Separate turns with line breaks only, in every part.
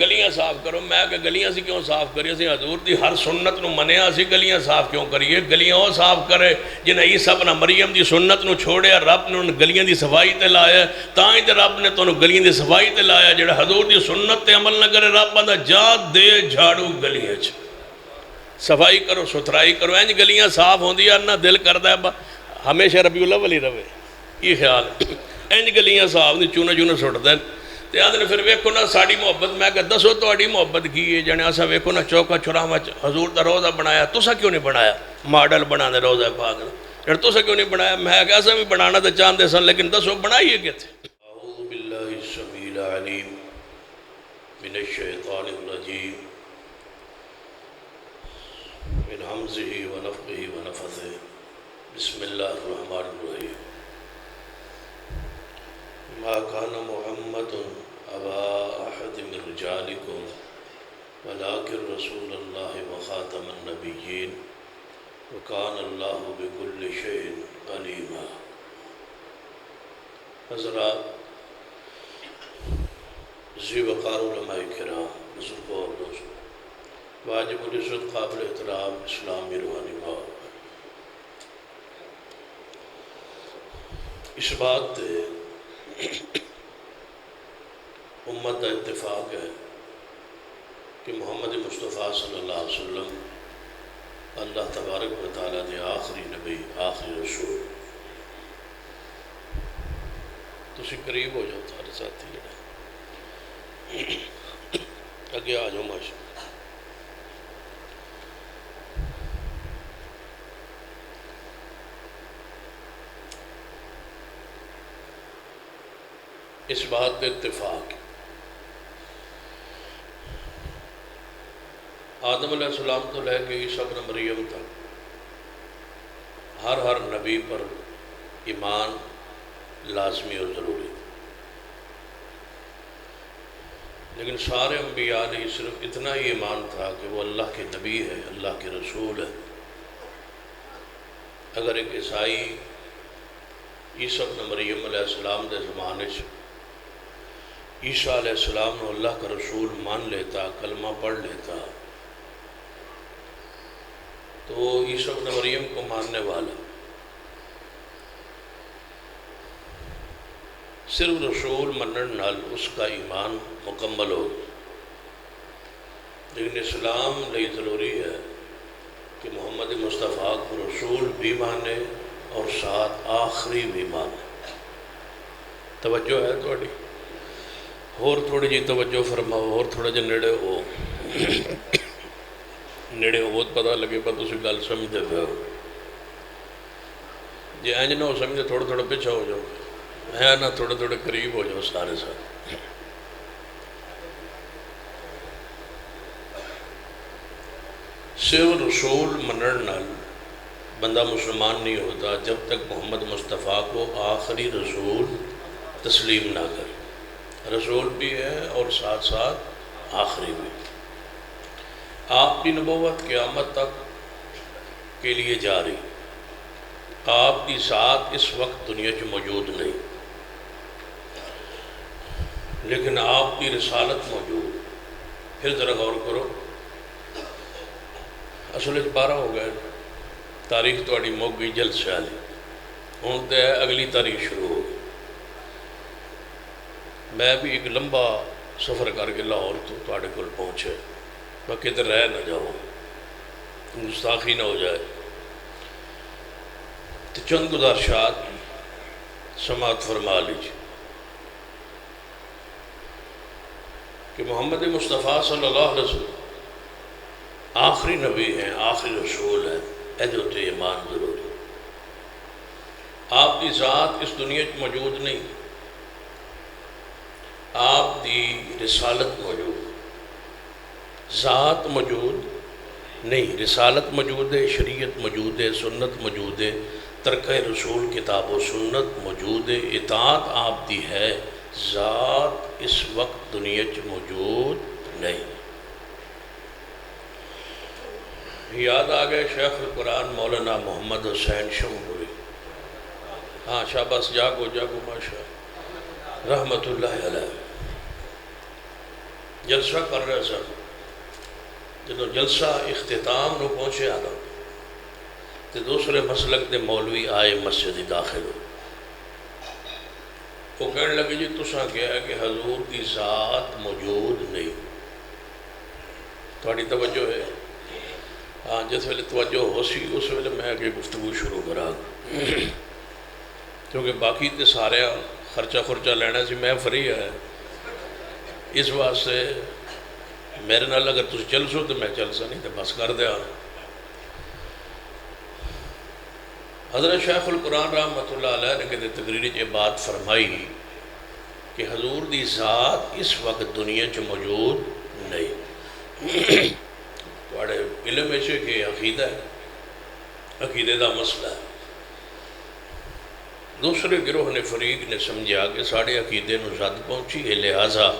گلیاں صاف کرو. میں کہ گلیاں سی کیوں صاف کریے؟ اسی حضور دی ہر سنت نو منیا اسی گلیاں صاف کیوں کریے؟ گلیاں وہ صاف کرے جنہیں عیسیٰ ابن مریم دی سنت نو چھوڑیا، رب نے ان گلیاں دی صفائی تے لایا. تاں تے رب نے تو ان گلیاں دی صفائی تے لایا. جڑا حضور دی سنت تے عمل نہ کرے رب آندا جا دے جھاڑو گلیاں چ صفائی کرو، ستھرائی کرو. انج گلیاں صاف ہوندیاں نہ دل کردا ہے ہمیشہ ربیع الاول ہی رہے. یہ خیال انج گلیاں صاف نہیں چونا چونا سٹ دین. تے آدھے پھر ویکھو نا ساڑی محبت. میں کہ دسو تہاڈی محبت کی ہے؟ جنے اسا ویکھو نا چوکا چوراہاں حضور دا روضہ بنایا، تساں کیوں نہیں بنایا؟ ماڈل بنا دے روضہ پاک دا، جڑا تساں کیوں نہیں بنایا؟ میں کہ اسا بھی بنانا تے چاہندے سن، لیکن دسو بنائیے کتے؟ اعوذ باللہ السمیع العلیم من الشیطان الرجیم من حمزہ ونفخہ ونفثہ. بسم اللہ الرحمن الرحیم. ما كان محمد أبا أحد من رجالكم ولكن رسول الله وخاتم النبيين وكان الله بكل شيء عليما. حضرات ذی وقار علماء کرام، بزرگ اور دوست، واجب العزت قابل احترام اسلامی روحانی ماحول، اس بات تے امت کا اتفاق ہے کہ محمد مصطفیٰ صلی اللہ علیہ وسلم اللہ تبارک و تعالیٰ دے آخری نبی، آخری رسول. تسی قریب ہو جاؤ سارے ساتھی جڑے اگے آ جاؤ ماشاء. اس بات پہ اتفاق آدم علیہ السلام تو لے کے عیسیٰ ابن مریم تک ہر نبی پر ایمان لازمی اور ضروری، لیکن سارے انبیاء علیہ صرف اتنا ہی ایمان تھا کہ وہ اللہ کے نبی ہے، اللہ کے رسول ہے. اگر ایک عیسائی عیسیٰ ابن مریم علیہ السلام دے زمانے سے عیسیٰ علیہ السلام نے اللہ کا رسول مان لیتا، کلمہ پڑھ لیتا، تو وہ عیسیٰ ابن مریم کو ماننے والا صرف رسول منن نال اس کا ایمان مکمل ہو. لیکن اسلام لئی ضروری ہے کہ محمد مصطفیٰ کو رسول بھی مانے اور ساتھ آخری بھی مانے. توجہ ہے تھوڑی؟ اور تھوڑی جی توجہ فرماؤ، اور تھوڑا جی نیڑے ہو، نیڑے ہو پتہ لگے پر تسی گل سمجھتے پہ ہو. جی اینج نہ ہو سمجھے تھوڑا تھوڑا پیچھا ہو جاؤ، ہے نا تھوڑے تھوڑے قریب ہو جاؤ سارے ساتھ. صرف رسول منن نال بندہ مسلمان نہیں ہوتا جب تک محمد مصطفیٰ کو آخری رسول تسلیم نہ کرے. رسول بھی ہے اور ساتھ ساتھ آخری بھی. آپ کی نبوت قیامت تک کے لیے جاری. آپ کی ذات اس وقت دنیا میں موجود نہیں، لیکن آپ کی رسالت موجود. پھر ذرا غور کرو، اصل 12 ہو گئے، تاریخ تھوڑی مک گئی جلد سے آلی، ہوں تو اگلی تاریخ شروع ہو گئی. میں بھی ایک لمبا سفر کر کے لاہور تو تھوڑے کول پہنچے، میں کدھر رہ نہ جاؤں، گستاخی نہ ہو جائے. تو چند گزارشات سماعت فرما لیجیے کہ محمد مصطفیٰ صلی اللہ علیہ وسلم آخری نبی ہیں، آخری رسول ہیں. ایجو تے ایمان ضروری. آپ کی ذات اس دنیا میں موجود نہیں، آپ دی رسالت موجود. ذات موجود نہیں، رسالت موجود ہے، شریعت موجود ہے، سنت موجود ہے، ترکہ رسول کتاب و سنت موجود ہے، اطاعت آپ دی ہے. ذات اس وقت دنیا میں موجود نہیں. یاد آ گئے شیخ القرآن مولانا محمد حسین شمبوری. ہاں شاباش، جاگو جاگو ماشاء رحمت اللہ علیہ. جلسہ کر رہے سر، جدو جلسہ اختتام نو پہنچے آنا تو دوسرے مسلک دے مولوی آئے مسجد داخل ہو، وہ کہنے لگے جی تساں کیا ہے کہ حضور کی ذات موجود نہیں، تھوڑی توجہ ہے؟ ہاں جس ویلے توجہ ہو سی اس ویلے میں کہ گفتگو شروع کرا، کیونکہ باقی تے سارے خرچہ خرچہ لینا سی، میں فری ہے اس واسطے میرے نال اگر تسی چل سو تو میں چل سا، نہیں تو بس کر دیا۔ حضرت شیخ القرآن رحمۃ اللہ علیہ نے کہتے تقریر یہ بات فرمائی کہ حضور دی ذات اس وقت دنیا چ موجود نہیں۔ تھوڑے علم ہے کہ عقیدہ ہے، عقیدے دا مسئلہ ہے۔ دوسرے گروہ نے فریق نے سمجھا کہ ساڑھے عقیدے نو زد پہنچی ہے، لہٰذا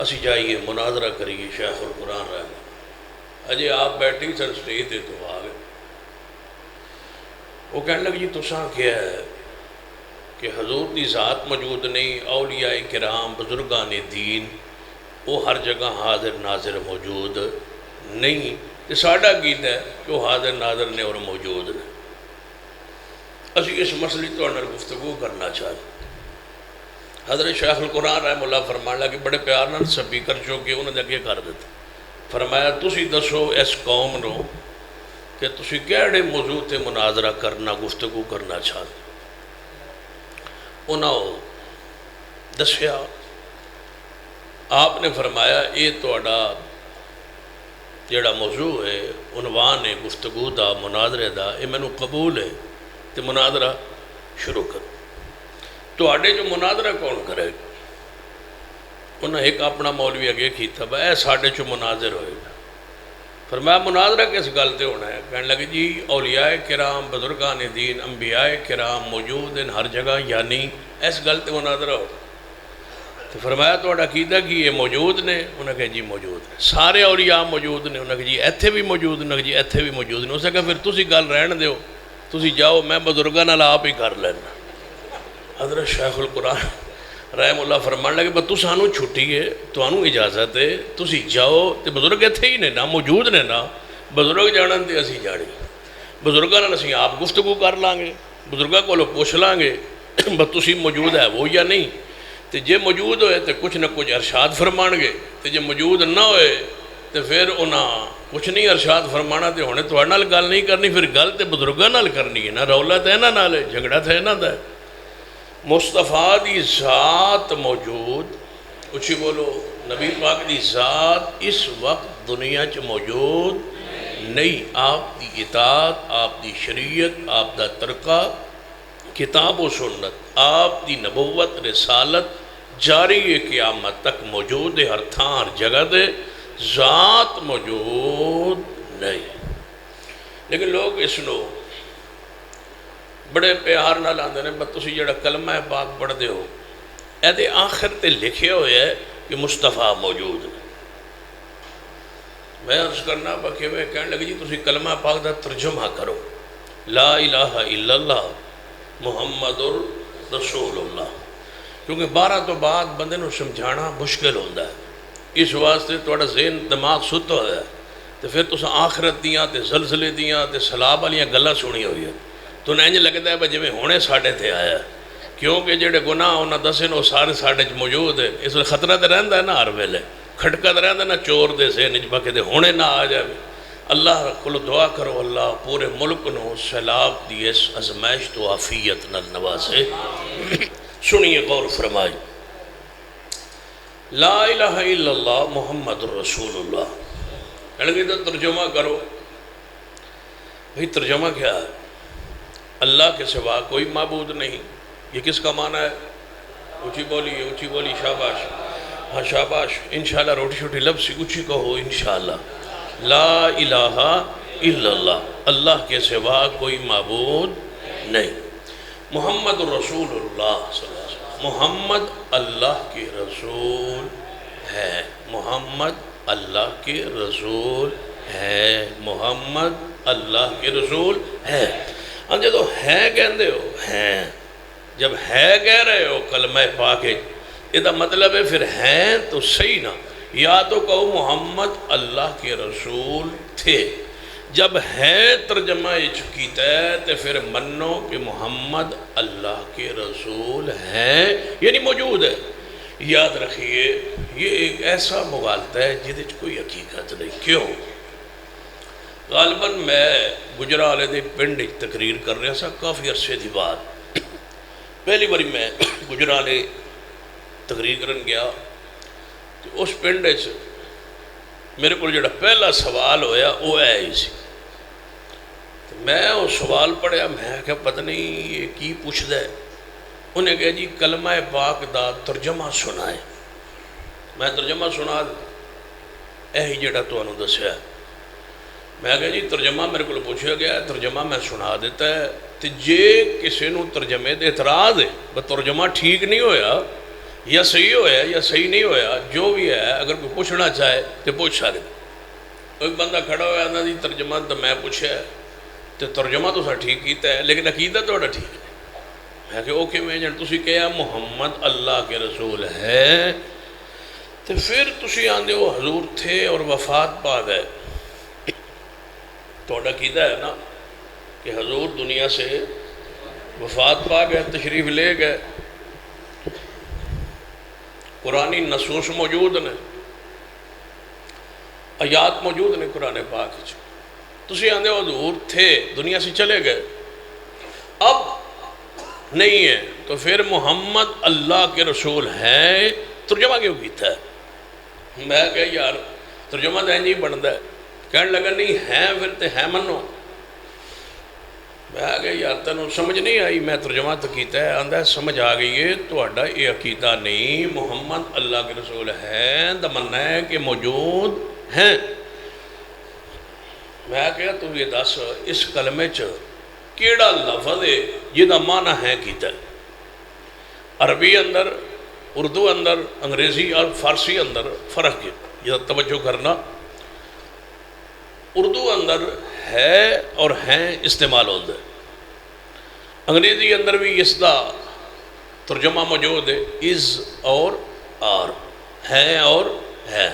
اسی جائیے مناظرہ کریے شیخ القرآن رحمہ۔ اجے آپ بیٹھی سر سٹیج تے تو آ گئے، وہ کہنے لگے جی تساں کیا ہے کہ حضور دی ذات موجود نہیں، اولیاء کرام بزرگان دین وہ ہر جگہ حاضر ناظر موجود نہیں، یہ ساڑھا عقیدہ ہے کہ وہ حاضر ناظر نے اور موجود نے۔ اسی اس مسئلے تو انہوں نے گفتگو کرنا چاہیے۔ حضرت شیخ القرآن رحمہ اللہ فرمانے لگے بڑے پیار نال سپیکر جو کہ انہوں نے اگے کر دیتا، فرمایا تسی دسو اس قوم نو کہ تسی کیڑے موضوع تے مناظرہ کرنا گفتگو کرنا چاہتے۔ انہوں دسیا، آپ نے فرمایا یہ توڑا جڑا موضوع ہے عنوان ہے گفتگو دا مناظرے دا، یہ میں قبول ہے تو مناظرہ شروع کر۔ توڑے جو مناظرہ کون کرے گا؟ انہیں ایک اپنا مولوی اگے کیتا با اے ساڑھے چو مناظر ہوئے گا۔ فرمایا مناظرہ کس گلتے ہونا ہے؟ کہنے لگے جی اولیاء کرام بزرگان دین انبیاء کرام موجود ہیں ہر جگہ، یعنی اس گلتے مناظرہ ہو۔ تو فرمایا تو عقیدہ کی یہ موجود نے؟ انہوں نے کہا جی موجود ہیں، سارے اولیاء موجود نے؟ انہوں نے کہا جی ایتھے بھی موجود نے؟ جی ایتھے بھی موجود نے۔ اس نے کہا پھر تسی گل رہن دیو، تسی جاؤ میں بزرگاں نال آپ ہی کر لینا۔ حضرت شیخ القرآن رحم اللہ فرمان لگے بس تسانو چھٹی ہے، تانوں اجازت ہے، تسی جاؤ، تے بزرگ ایتھے ہی نے نا، موجود نے نا، بزرگ جانن تے اسی جاڑی، بزرگاں نال اسی آپ گفتگو کر لیں گے، بزرگاں کولوں پوچھ لیں گے بس تسی موجود ہے وہ یا نہیں، تے جے موجود ہوئے تے کچھ نہ کچھ ارشاد فرمان گے، تے جے موجود نہ ہوئے تے پھر انہاں کچھ نہیں ارشاد فرمانا، تے ہونے تھوڑے نال گل نہیں کرنی، پھر گل تے بزرگاں نال کرنی ہے نا، رولا تے انہاں نال ہے، جھگڑا تے انہاں دا ہے۔ مصطفیٰ دی ذات موجود، اچھی بولو، نبی پاک دی ذات اس وقت دنیا چ موجود نہیں۔ آپ دی اطاعت، آپ دی شریعت، آپ دا ترقہ کتاب و سنت، آپ دی نبوت رسالت جاری ہے قیامت تک موجود ہے، ہر تھان ہر جگہ دے، ذات موجود نہیں۔ لیکن لوگ اس نو بڑے پیار نہ لاندے نے، بس تسی جڑا کلمہ پاک پڑھ دے ہو اے دے آخر تے لکھے ہوئے ہے کہ مصطفیٰ موجود ہے۔ میں عرض کرنا باقی میں کہنے لگی جی تسی کلمہ پاک دا ترجمہ کرو، لا الہ الا اللہ محمد رسول اللہ، کیونکہ 12 تو بعد بندے نو سمجھانا مشکل ہوتا ہے، اس واسطے تھوڑا ذہن دماغ ستا ہوا ہے، تو پھر تسا آخرت دیاں تے زلزلے دیاں تے سلاب والیاں گلاں سنی ہوئی ہے، تو انہیں لگتا ہے بھائی جی ہونے ساڑھے تھے آیا ہے، کیونکہ جڑے گناہ انہاں دسے وہ سارے ساڑھے موجود ہے۔ اس وقت خطرہ تو رہندا ہے نا، ہر ویلے کھٹکا تو رہندا نا چور دے سے نج باقی دے ہونے نہ آ جائے۔ اللہ کو دعا کرو اللہ پورے ملک نو سیلاب دی اس ازمائش تو عافیت نال نوازے۔ سنیے غور فرمائی، لا الہ الا اللہ محمد رسول اللہ، کہنے لگے تو ترجمہ کرو۔ بھئی ترجمہ کیا ہے؟ اللہ کے سوا کوئی معبود نہیں، یہ کس کا معنی ہے؟ اونچی بولی، شاباش، ہاں شاباش، انشاءاللہ روٹی شوٹی لفظ اونچی کہو انشاءاللہ۔ لا الہ الا اللہ، اللہ کے سوا کوئی معبود نہیں، محمد رسول اللہ صلی اللہ علیہ وسلم، محمد اللہ کے رسول ہے، محمد اللہ کے رسول ہے، محمد اللہ کے رسول ہے۔ جب ہے کہندے ہو ہیں، جب ہے کہہ رہے ہو کلمہ پاک، یہ مطلب ہے پھر ہیں تو صحیح نا، یا تو کہو محمد اللہ کے رسول تھے، جب ہے ترجمہ کیتا ہے تو پھر منو کہ محمد اللہ کے رسول ہیں، یعنی موجود ہے۔ یاد رکھیے یہ ایک ایسا مغالطہ ہے جہدے کوئی حقیقت نہیں۔ کیوں؟ غالباً میں گجرالے دے پنڈ تقریر کر رہا سا کافی عرصے دی بات، پہلی باری میں گجرالے تقریر کرن گیا تو اس پنڈ میرے کو جڑا پہلا سوال ہویا وہ ہے ہی سی۔ میں وہ سوال پڑھیا، میں کہ پتہ نہیں یہ کی پوچھدا ہے۔ انہیں کہا جی کلمہ پاک دا ترجمہ سنائے۔ میں ترجمہ سنا اے جڑا تو انہوں دسیا۔ میں کہا جی ترجمہ میرے کو پوچھا گیا ہے، ترجمہ میں سنا دیتا ہے، تو جے کسی نو ترجمے دے اعتراض ہے وہ ترجمہ ٹھیک نہیں ہویا یا صحیح ہویا یا صحیح نہیں ہویا، جو بھی ہے اگر کوئی پوچھنا چاہے تو پوچھ سکتے۔ ایک بندہ کھڑا ہوا نا جی ترجمہ تو میں پوچھا ہے تو ترجمہ تو سا ٹھیک کیتا ہے لیکن عقیدہ تو ٹھیک ہے۔ میں کہ اوکے میں جان تسی کہا محمد اللہ کے رسول ہے تو پھر تسی آندے ہو حضور تھے اور وفات پا گئے، تو عقیدہ ہے نا کہ حضور دنیا سے وفات پا گئے، تشریف لے گئے، قرآنی نصوص موجود نے، آیات موجود نے قرآن پاک۔ تسی آندے ہو حضور تھے دنیا سے چلے گئے، اب نہیں ہے، تو پھر محمد اللہ کے رسول ہیں، ترجمہ کیوں کیتا ہے؟ میں کہا یار ترجمہ تو نہیں بنتا ہے۔ کہنے لگا نہیں ہیں پھر تو ہیں منو۔ میں کہا یار تینوں سمجھ نہیں آئی، میں ترجمہ تو کیتا ہے۔ آندہ سمجھ آ گئی ہے تہاڈا یہ عقیدہ نہیں، محمد اللہ کے رسول ہیں دا مننا ہے کہ موجود ہیں۔ میں کہا تو یہ دس اس کلمے چ کیڑا لفظ ہے جہاں معنی ہے کیتا ہے؟ عربی اندر، اردو اندر، انگریزی اور فارسی اندر فرق ہے، یہ توجہ کرنا۔ اردو اندر ہے اور ہیں استعمال ہوتا ہے، انگریزی اندر بھی اس دا ترجمہ موجود ہے، از اور آر، ہیں اور ہے۔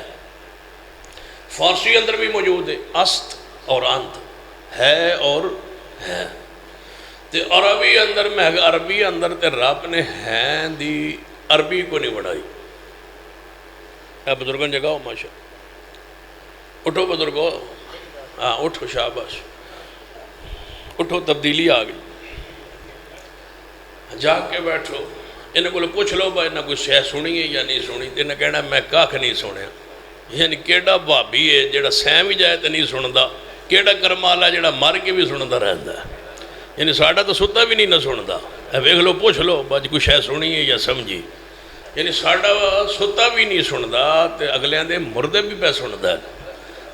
فارسی اندر بھی موجود ہے، است اور انت، ہے اور ہے۔ تے عربی اندر میں عربی اندر تے رب نے ہیں دی عربی کو نہیں بڑھائی۔ اے بزرگان جگاؤ ماشاء، اٹھو بزرگو، ہاں اٹھو شاباش، اٹھو تبدیلی آ گئی، جا کے بیٹھو۔ انہیں کو پوچھ لو بھائی انہیں کوئی شے سنی ہے یا نہیں سنی، تو انہیں کہنا میں کاکھ نہیں سنیا۔ یعنی کیڑا بھابی ہے جڑا سہم ہی جائے تو نہیں سندا، کیڑا کرمالا جڑا مر کے بھی سندا رہتا ہے۔ یعنی ساڑھا تو ستا بھی نہیں نہ سندا، ویکھ لو پوچھ لو بھائی کوئی شے سنی ہے یا سمجھی۔ یعنی ساڑھا ستا بھی نہیں سندا تو اگلیاں دے مردے بھی پہ سندا ہے۔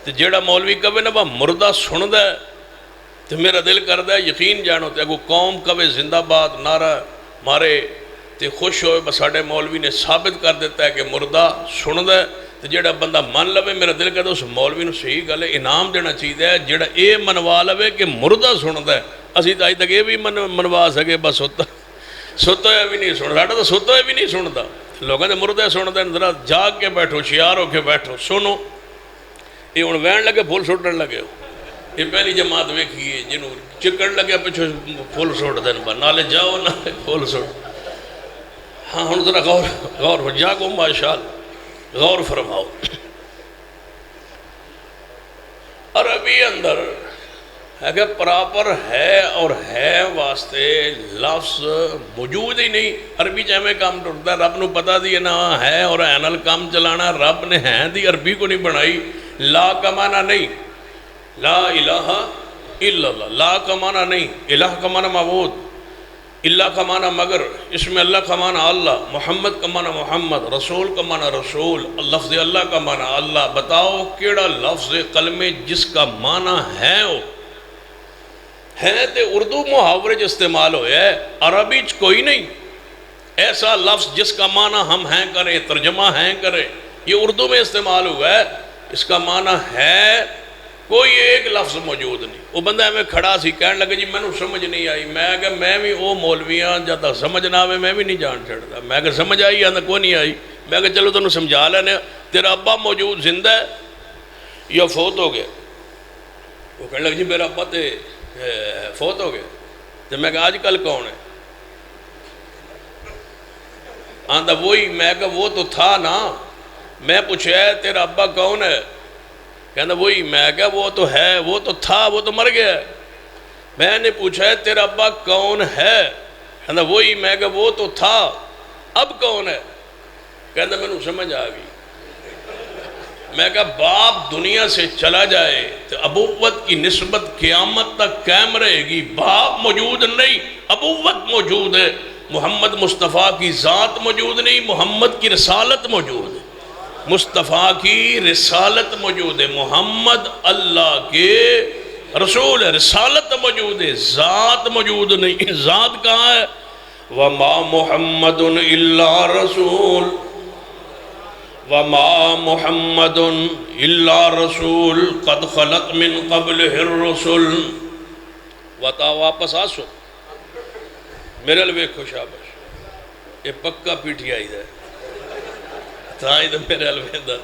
تو جیڑا مولوی کہے نا با مردہ سندا ہے تو میرا دل کردا ہے یقین جانو تے اگو قوم کہے زندہ باد نعرہ مارے تے خوش ہوئے، بس ساڑھے مولوی نے ثابت کر دیتا ہے کہ مردہ سندا ہے۔ تو جیڑا بندہ من لوے میرا دل کردا اس مولوی نے صحیح گل ہے انعام دینا چاہیے، جیڑا اے منوا لوے کہ مردہ سندا ہے۔ اسی تو آج تک یہ بھی منوا سکے بس ستا ہے بھی نہیں سندا، ساڑھا تو ستا ہے بھی نہیں سندا، لوگوں نے مردہ سندا ہے۔ ذرا جاگ کے بیٹھو، ہوشیار ہو کے بیٹھو، سنو۔ یہ ہوں وین لگے پھول سٹن لگے ہو، یہ پہلی جماعت ویکھیے جنہوں چکن لگے پچھو پھول سٹ دین با، نالے جاؤ نالے پھول سٹ۔ ہاں ہوں ذرا غور ہو جاگو ماشاءاللہ، غور فرماؤ۔ عربی اندر ہے کہ پراپر ہے اور ہے واسطے لفظ موجود ہی نہیں۔ عربی چاہے کام ٹرتا ہے، رب نو پتا دی نا ہے اور اینل کام چلانا، رب نے ہیں دی عربی کو نہیں بنائی۔ لا کا معنی نہیں، لا الہ الا اللہ، لا کا معنی نہیں، الہ کا معنی معبود، اللہ کا معنی مگر، اس میں اللہ کا معنی اللہ، محمد کا معنی محمد، رسول کا معنی رسول، لفظ اللہ کا معنی اللہ۔ بتاؤ کیڑا لفظ کلمے جس کا معنی ہے ہو ہے تے اردو محاورے جو استعمال ہویا ہے، عربی کوئی نہیں ایسا لفظ جس کا معنی ہم ہیں کریں، ترجمہ ہیں کریں۔ یہ اردو میں استعمال ہوا ہے، اس کا معنی ہے کوئی ایک لفظ موجود نہیں۔ وہ بندہ میں کھڑا سی کہنے لگے جی میں نے سمجھ نہیں آئی۔ میں کہ میں بھی وہ مولویاں جب تک سمجھ نہ آئے میں بھی نہیں جان چھڑتا۔ میں کہ سمجھ آئی یا کوئی نہیں آئی، میں کہ چلو تمہیں سمجھا لینے۔ تیرا ابا موجود زندہ ہے یا فوت ہو گیا؟ وہ کہنے لگا جی میرا ابا تے فوت ہو گیا۔ تو میں کہا آج کل کون ہے؟ آندہ وہی۔ میں کہا وہ تو تھا نا۔ میں پوچھا ہے تیرا ابا کون ہے؟ کہنا وہی۔ میں کہا وہ تو ہے، وہ تو تھا، وہ تو مر گیا۔ میں نے پوچھا ہے تیرا ابا کون ہے؟ کہنا وہی۔ میں کہا وہ تو تھا، اب کون ہے؟ کہنا میں نے سمجھ آ گئی۔ میں کہا باپ دنیا سے چلا جائے تو ابوت کی نسبت قیامت تک قائم رہے گی۔ باپ موجود نہیں، ابوت موجود ہے۔ محمد مصطفیٰ کی ذات موجود نہیں، محمد کی رسالت موجود ہے۔ مصطفیٰ کی رسالت موجود ہے۔ محمد اللہ کے رسول ہے، رسالت موجود ہے، ذات موجود نہیں۔ ذات کہاں ہے؟ وَمَا مُحَمَّدٌ إِلَّا رَسُولٌ وَمَا مُحَمَّدٌ إِلَّا رَسُولٌ قَدْ خَلَتْ مِن قَبْلِهِ الرُّسُلُ۔ وطا واپس آسو میرے لئے خوشابش یہ پکا پیٹھی آئی ہے تھائی تو میرے لئے دا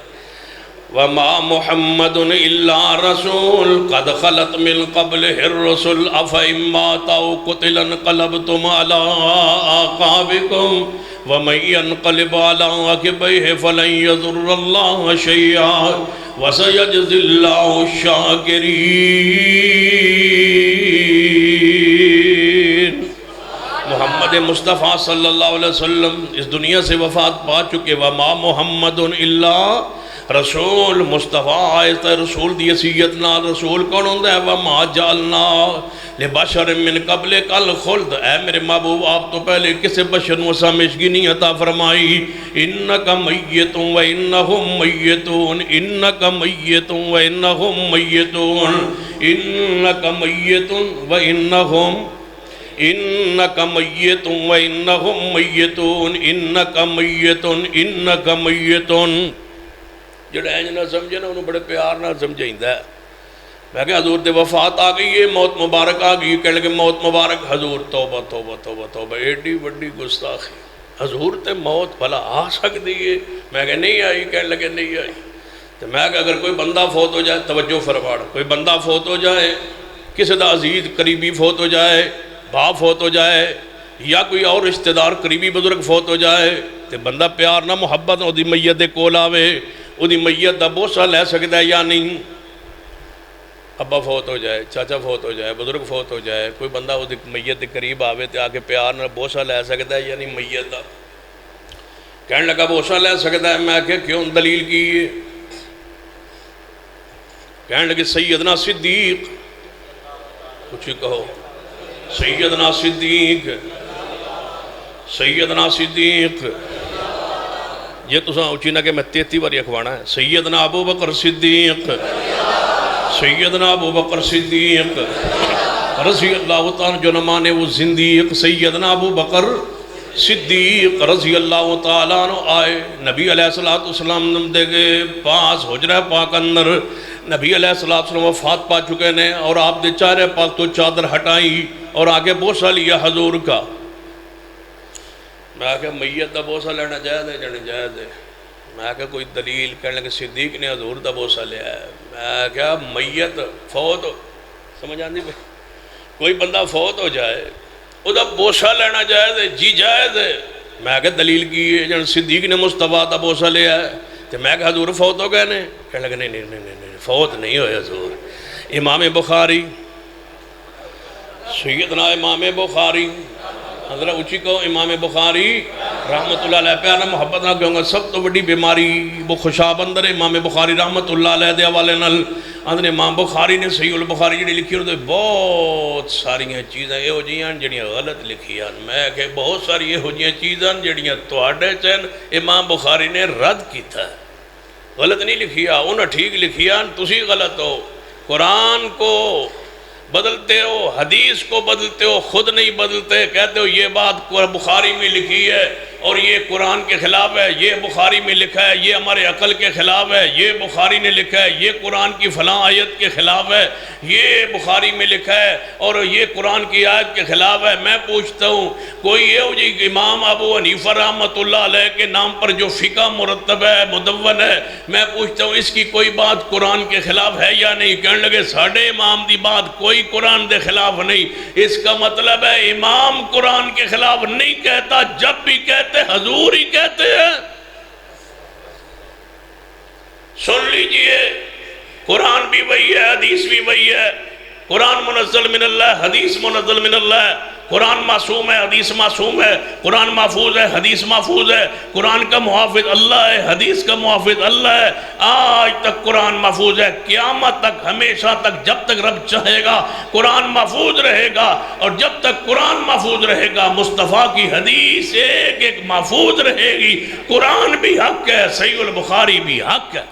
وَمَا مُحَمَّدٌ إِلَّا رَسُولٌ قَدْ خَلَتْ مِن قَبْلِهِ الرُّسُلُ أَفَإِن مَّاتَ أَوْ قُتِلَ انقَلَبْتُمْ عَلَىٰ أَعْقَابِكُمْ وَمَن يَنقَلِبْ عَلَىٰ عَقِبَيْهِ فَلَن يَضُرَّ اللَّهَ شَيْئًا وَسَيَجْزِي اللَّهُ الشَّاكِرِينَ۔ محمد مصطفیٰ صلی اللہ علیہ وسلم اس دنیا سے وفات پا چکے۔ وَمَا مُحَمَّدٌ إِلَّا رسول مصطفیٰ آئیت رسول دی سیدنا رسول کون ہوندہ ہے؟ وَمَا جَعَلْنَا لِبَشَرٍ مِّن قَبْلِكَ الْخُلْدَ۔ اے میرے محبوب آپ تو پہلے کسے بشر و سامشگی نہیں عطا فرمائی۔ اِنَّكَ مَيِّتٌ وَإِنَّهُمْ مَيِّتُونَ اِنَّكَ مَيِّتٌ وَإِنَّهُمْ مَيِّتُونَ اِنَّكَ مَيِّتٌ وَإِنَّهُمْ إِنَّكَ مَيِّتٌ وَإِنَّهُمْ مَيِّتُونَ إِنَّكَ مَيِّتٌ إِنَّكَ مَيِّتٌ۔ جڑا اینج نہ سمجھے نا انہوں بڑے پیار نہ سمجھائیں دا۔ میں کہا حضور دے وفات آ گئی ہے، موت مبارک آ گئی، کہنے لگے موت مبارک۔ حضور توبہ توبہ توبہ توبہ، ایڈی بڑی گستاخی، حضور تے موت بھلا آ سکتی ہے؟ میں کہا نہیں آئی، کہنے لگے نہیں آئی۔ تو میں کہا اگر کوئی بندہ فوت ہو جائے، توجہ فرماڑ، کوئی بندہ فوت ہو جائے، کسی دا عزیز قریبی فوت ہو جائے، باپ فوت ہو جائے یا کوئی اور رشتہ دار قریبی بزرگ فوت ہو جائے تو بندہ پیار نہ محبت وہ دی میت دے کول آوے، وہ دی میت دا بوسہ لے سکتا ہے یا نہیں؟ ابا فوت ہو جائے، چاچا فوت ہو جائے، بزرگ فوت ہو جائے، کوئی بندہ وہ دی میت دے قریب آوے تو آکے پیار نہ بوسہ لے سکتا ہے یا نہیں میت دا؟ کہنے لگا بوسہ لے سکتا ہے۔ میں کہ کیوں؟ دلیل کی ہے؟ کہنے لگے سیدنا صدیق، کچھ ہی کہو، سیدنا صدیق، سیدنا صدیق، یہ تو ساں اچھی نہ کہ میں 33 بار اکھوانا ہے۔ سیدنا ابو بکر صدیق، سیدنا ابو بکر صدیق رضی اللہ تعالیٰ جو نمانے وہ زندیق، سیدنا ابو بکر صدیق رضی اللہ تعالیٰ عنہ آئے نبی علیہ السلام دے گئے پاس حجرہ پاک اندر۔ نبی علیہ السلام وفات پا چکے نے اور آپ دے چہرے پاک تو چادر ہٹائی اور آگے بوسہ لیا حضور کا۔ میں کہا میت دا بوسہ لینا جائز ہے جانے جائز ہے؟ میں کہا کوئی دلیل؟ کہنے لگے صدیق نے حضور دا بوسہ لیا ہے۔ میں کہا میت فوت ہو، سمجھ آندی بھئی، کوئی بندہ فوت ہو جائے او دا بوسہ لینا جائز ہے؟ جی جائز ہے۔ میں کہا دلیل کی ہے؟ جانے صدیق نے مصطفیٰ دا بوسہ لیا ہے۔ تو میں کہا حضور فوت ہو گئے نے؟ کہنے لگے نہیں نہیں نہیں نہیں فوت نہیں ہوئے حضور۔ امام بخاری، سیدنا امام بخاری، حضرت اچھی کو امام بخاری رحمت اللہ علیہ پیارا محبت نہ کہوں گا سب تو بڑی بیماری وہ خوشاب اندر امام بخاری رحمت اللہ علیہ دے والے نل اندر امام بخاری نے صحیح البخاری جڑی لکھی ہوتے بہت ساری چیزیں یہ ہو جیاں جڑیاں غلط لکھی ہیں۔ میں کہ بہت ساری یہ ہو جیاں چیزیں جڑیاں توڑے چین امام بخاری نے رد کی تھا، غلط نہیں لکھیا، انہیں ٹھیک لکھیا، تسی غلط ہو۔ قرآن کو بدلتے ہو، حدیث کو بدلتے ہو، خود نہیں بدلتے، کہتے ہو یہ بات بخاری میں لکھی ہے، اور یہ قرآن کے خلاف ہے، یہ بخاری میں لکھا ہے، یہ ہمارے عقل کے خلاف ہے، یہ بخاری نے لکھا ہے، یہ قرآن کی فلاں آیت کے خلاف ہے، یہ بخاری میں لکھا ہے اور یہ قرآن کی آیت کے خلاف ہے، میں پوچھتا ہوں کوئی یہ جی امام ابو حنیفہ رحمۃ اللہ علیہ کے نام پر جو فقہ مرتب ہے، مدون ہے، میں پوچھتا ہوں اس کی کوئی بات قرآن کے خلاف ہے یا نہیں؟ کہنے لگے ساڑھے امام دی بات کوئی قرآن دے خلاف نہیں۔ اس کا مطلب ہے امام قرآن کے خلاف نہیں کہتا، جب بھی کہتے حضور ہی کہتے ہیں۔ سن لیجئے، قرآن بھی وہی ہے، حدیث بھی وہی ہے۔ قرآن منزل من اللہ، حدیث منزل من اللہ۔ قرآن معصوم ہے، حدیث معصوم ہے۔ قرآن محفوظ ہے، حدیث محفوظ ہے۔ قرآن کا محافظ اللہ ہے، حدیث کا محافظ اللہ ہے۔ آج تک قرآن محفوظ ہے، قیامت تک، ہمیشہ تک، جب تک رب چاہے گا قرآن محفوظ رہے گا۔ اور جب تک قرآن محفوظ رہے گا مصطفیٰ کی حدیث ایک ایک محفوظ رہے گی۔ قرآن بھی حق ہے، صحیح البخاری بھی حق ہے۔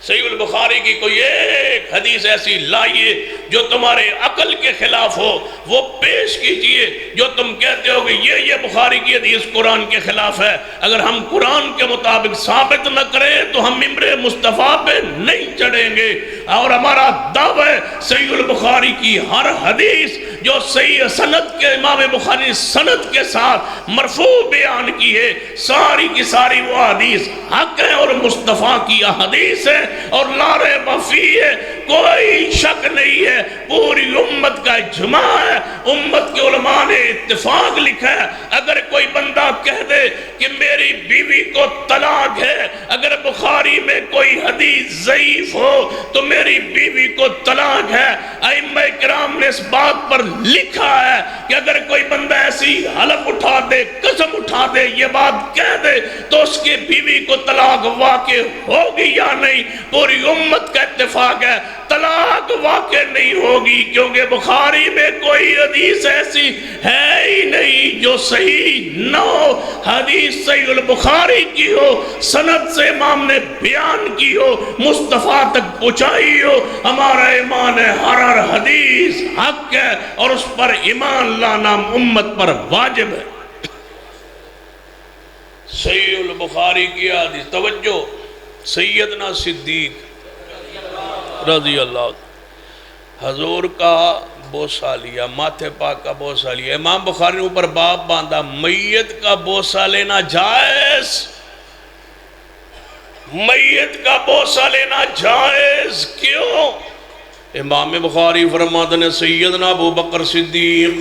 صحیح البخاری کی کوئی ایک حدیث ایسی لائیے جو تمہارے عقل کے خلاف ہو، وہ پیش کیجئے۔ جو تم کہتے ہو کہ یہ بخاری کی حدیث قرآن کے خلاف ہے، اگر ہم قرآن کے مطابق ثابت نہ کریں تو ہم ممبر مصطفیٰ پہ نہیں چڑھیں گے۔ اور ہمارا دعویٰ ہے صحیح البخاری کی ہر حدیث جو صحیح سند کے امام بخاری سند کے ساتھ مرفوع بیان کی ہے، ساری کی ساری وہ حدیث حق ہے اور مصطفیٰ کی حدیث ہے اور لا ریب فیہ ہے، کوئی شک نہیں ہے۔ پوری امت کا اجماع ہے، امت کے علماء نے اتفاق لکھا ہے۔ اگر کوئی بندہ کہہ دے کہ میری بیوی کو طلاق ہے، اگر بخاری میں کوئی حدیث ضعیف ہو تو میری بیوی کو طلاق ہے، ائمہ کرام نے اس بات پر لکھا ہے کہ اگر کوئی بندہ ایسی حلف اٹھا دے، قسم اٹھا دے، یہ بات کہہ دے تو اس کی بیوی کو طلاق واقع ہوگی یا نہیں؟ پوری امت کا اتفاق ہے طلاق واقع نہیں ہوگی، کیونکہ بخاری میں کوئی حدیث ایسی ہے ہی نہیں جو صحیح نہ ہو۔ حدیث صحیح البخاری کی ہو، سند سے امام نے بیان کی ہو، مصطفیٰ تک پہنچائی ہو۔ ہمارا ایمان ہے ہر حدیث حق ہے اور اس پر ایمان لانا امت پر واجب ہے۔ صحیح البخاری کی حدیث، توجہ، سیدنا صدیق رضی اللہ حضور کا بوسہ لیا، ماتھے پاک کا بوسہ لیا۔ امام بخاری نے اوپر باب باندھا میت کا بوسہ لینا جائز، میت کا بوسہ لینا جائز۔ کیوں؟ امام بخاری فرماتے ہیں سیدنا ابو بکر صدیق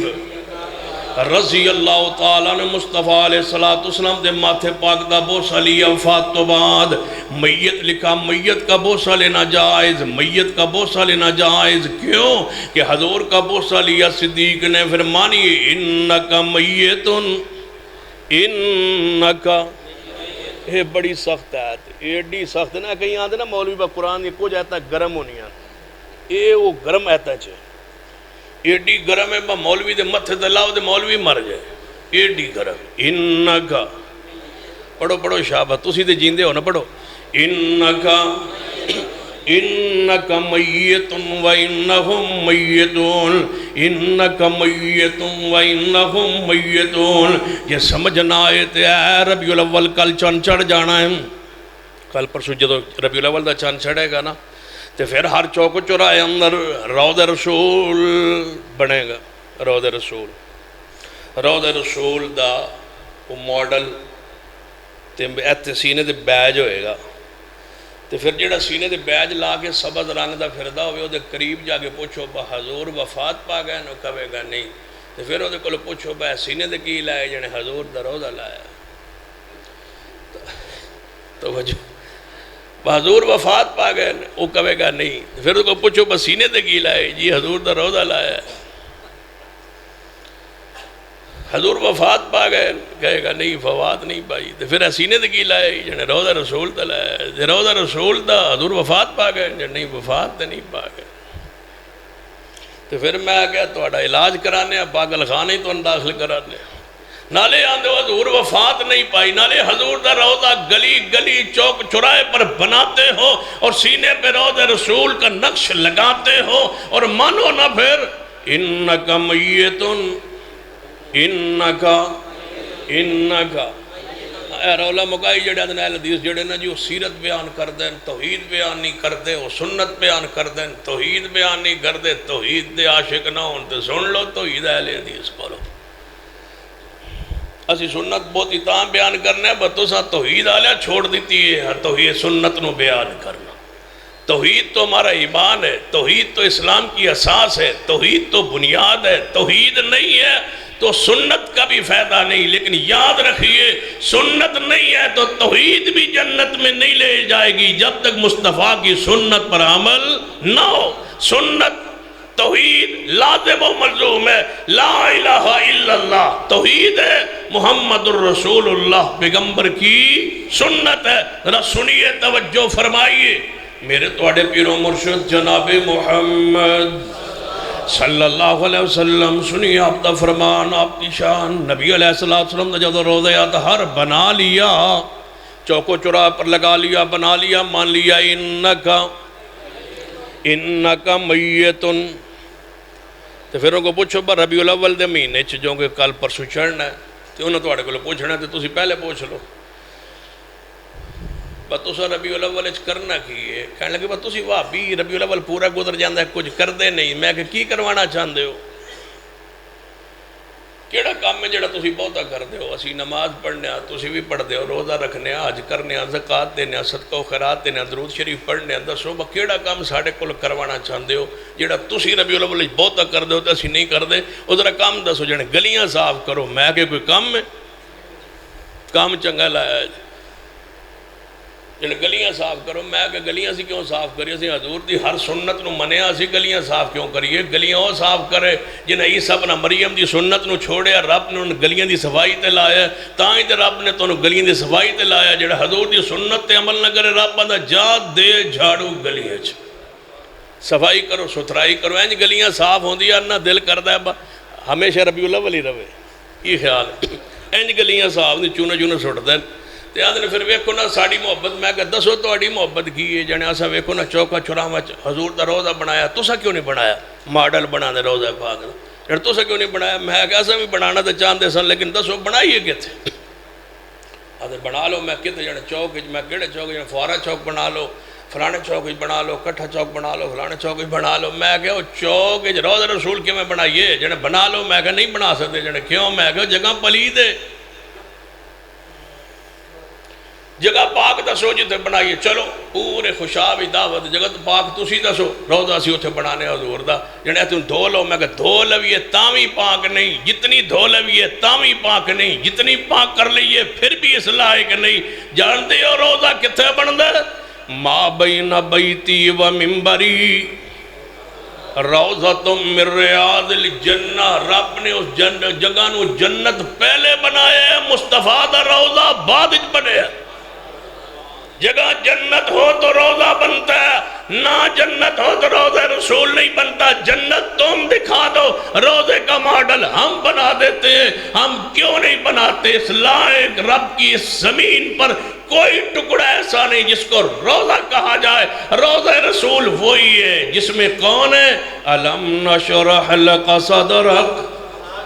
رضی اللہ تعالیٰ نے مصطفیٰ علیہ السلام دے ماتھے پاک دا بوسہ لیا وفات تو بعد۔ میت لکھا میت کا بوسہ لینا جائز، میت کا بوسہ لینا جائز۔ کیوں؟ کہ حضور کا بوسہ لیا صدیق نے، پھر مانی انکا میتن، انکا، یہ بڑی سخت ہے، ایڈی سخت نا، کہیں آتے نا مولوی با قرآن یہ کچھ آتا گرم ہونی ہے، یہ وہ گرم آتا چھے، ایڈی گرم ہے با مولوی دے متھے دلاؤ دے مولوی مر جائے، ایڈی گرم۔ انکا، پڑھو پڑھو شابہ، تسی دے جیندے ہو نا، پڑھو انکا انکا میتن و انہم میتون، انکا میتن و انہم میتون۔ یہ سمجھنا آئے تھے اے ربیع الاول کل چاند چڑھ جانا ہے، کل پرسوں جدو ربیع الاول دا چاند چڑھے گا نا تو پھر ہر چوک چورائے اندر روضہ رسول بنے گا، روضہ رسول، روضہ رسول دا وہ ماڈل تے ایتے سینے دے بیج ہوئے گا، تو پھر جڑا سینے دے بیج لا کے سبز رنگ دا پھردہ ہوئے، وہ دے قریب جا کے پوچھو با حضور وفات پا گئے نو کہے گا نہیں، تو پھر وہ دے کلو پوچھو با سینے دے کی لائے جنے حضور دا روضہ لائے، تو وجہ حضور وفات پا گئے، وہ کہے گا نہیں، پھر اس کو پوچھو بس سینے تے کی لائے، جی حضور دا روضہ لایا ہے، حضور وفات پا گئے، کہے گا نہیں وفات نہیں پائی، تو پھر سینے تے کی لائے جنہیں روضہ رسول تا لایا ہے، روضہ رسول دا حضور وفات پا گئے، جنہیں نہیں وفات تے نہیں پا گئے، تو پھر میں آگیا توڑا علاج کرانے ہیں، پاگل خانے تو انداخل کرانے ہیں، نالے آندھے حضور وفات نہیں پائی، نالے حضور دا روضہ گلی گلی چوک چورائے پر بناتے ہو اور سینے پہ روضہ رسول کا نقش لگاتے ہو اور مانو نہ پھر انکا میتن انکا انکا رولا مکائی جڑے اہل حدیث جڑے نا جی وہ سیرت بیان کر دیں توحید بیان نہیں کر دیں وہ سنت بیان کر دیں توحید بیان نہیں کر دیں توحید دے عاشق نہ ہون تو سن لو توحید اہل حدیث کرو اسی سنت بہت ہی تاں بیان کرنا ہے بس تساں توحید آلیا چھوڑ دیتی ہے توحید سنت نو بیان کرنا توحید تو ہمارا ایمان ہے توحید تو اسلام کی اساس ہے توحید تو بنیاد ہے توحید نہیں ہے تو سنت کا بھی فائدہ نہیں لیکن یاد رکھیے سنت نہیں ہے تو توحید بھی جنت میں نہیں لے جائے گی جب تک مصطفیٰ کی سنت پر عمل نہ ہو سنت توحید لازم و ملزوم ہے لا الہ الا اللہ توحید ہے محمد الرسول اللہ پیغمبر کی سنت ہے ذرا سنیے توجہ فرمائیے میرے توڑے پیر و مرشد جناب محمد صلی اللہ علیہ وسلم سنیے آپ دا فرمان آپ کی شان نبی علیہ السلام نے جب روضہ اطہر بنا لیا چوکو چورا پر لگا لیا بنا لیا مان لیا انکا میتن تو پھر ان کو پوچھو با ربیع الاول دے مہینے جو کہ کل پرسو چڑھنا ہے تو انہوں توڑے کو پوچھنا ہے تو تسی پہلے پوچھ لو بس تسا ربیع الاول کرنا کی ہے کہنے لگے بس تسی وہابی ربیع الاول پورا گزر جاندہ ہے کچھ کر دے نہیں میں کہ کی کروانا چاہندے ہو کیڑا کام میں جڑا تسی بہتا کر دے ہو اسی نماز پڑھنے تسی بھی پڑھ دے ہو روزہ رکھنے حج کرنے زکوٰۃ دینے صدقہ و خیرات دینے درود شریف پڑھنے دسو با کیڑا کام ساڑے کول کروانا چاہندے ہو جڑا تسی ربیع الاول بہتا کر دے ہو تو اسی نہیں کر دے او ذرا کام دسو جڑے گلیاں صاف کرو میں کہ کوئی کام ہے کام چنگا لایا ہے جنہیں گلیاں صاف کرو میں کہ گلیاں سی کیوں صاف کریے سی حضور دی ہر سنت نو منیا سی گلیاں صاف کیوں کریے گلیاں وہ صاف کرے جنہیں عیسیٰ ابن مریم دی سنت نو چھوڑے رب نے ان گلیاں دی صفائی تے لایا تاں ہی تے رب نے تو گلیاں دی صفائی تے لایا جنہیں حضور دی سنت تے عمل نہ کرے رب بندہ جا دے جھاڑو گلیاں صفائی کرو ستھرائی کرو اینج گلیاں صاف ہوں دیا نہ دل کردہ ہے ہمیشہ ربیع الاول ہی رہے یہ خیال اینج گلیاں صاف نہیں چونے چونے سٹ دیں تے آدھنے پھر ویکھو نا ساڑی محبت میں کہ دسو تو اڑی محبت کی ہے جانے آسا ویکھو نا چوکا چوراہاں حضور دا روزہ بنایا تسا کیوں نہیں بنایا ماڈل بنا دے روزہ پاک دا جانے تسا کیوں نہیں بنایا میں کہ آسا بھی بنانا تے چاندے سن لیکن دسو بنائیے کیا تھے آدھے بنا لو میں کہتے جانے چوک میں کیڑے چوک جانے فوارہ چوک بنا لو فلانے چوک بنا لو کٹھا چوک بنا لو فلانے چوک بنا لو میں کہ چوک روزہ رسول کے میں بنائیے جانے بنا لو میں کہ نہیں بنا سکتے جانے کیوں میں کہ جگہ پلید ہے جگہ پاک دسو جتے بنائیے چلو پورے خوشاب دعوت جگہ پاک تسی دسو روزہ سی اتھے بنانے حضور دا جنہیں تم دھو لو میں کہ دھو لویے تاوی پاک نہیں جتنی دھو لویے تاوی پاک نہیں جتنی پاک کر لئیے پھر بھی اس لائق نہیں جانتے ہو روزہ کتھے بندے ما بین بیتی و منبری روضتم من ریاض الجنہ رب نے اس جگہ نو جنت پہلے بنایا ہے مصطفیٰ دا روضہ بعد بنے جگہ جنت ہو تو روضہ بنتا ہے نہ جنت ہو تو روضہ رسول نہیں بنتا جنت تم دکھا دو روضے کا ماڈل ہم بنا دیتے ہیں ہم کیوں نہیں بناتے اس لائق رب کی اس زمین پر کوئی ٹکڑا ایسا نہیں جس کو روضہ کہا جائے روضہ رسول وہی ہے جس میں کون ہے الم نشرح لک صدرک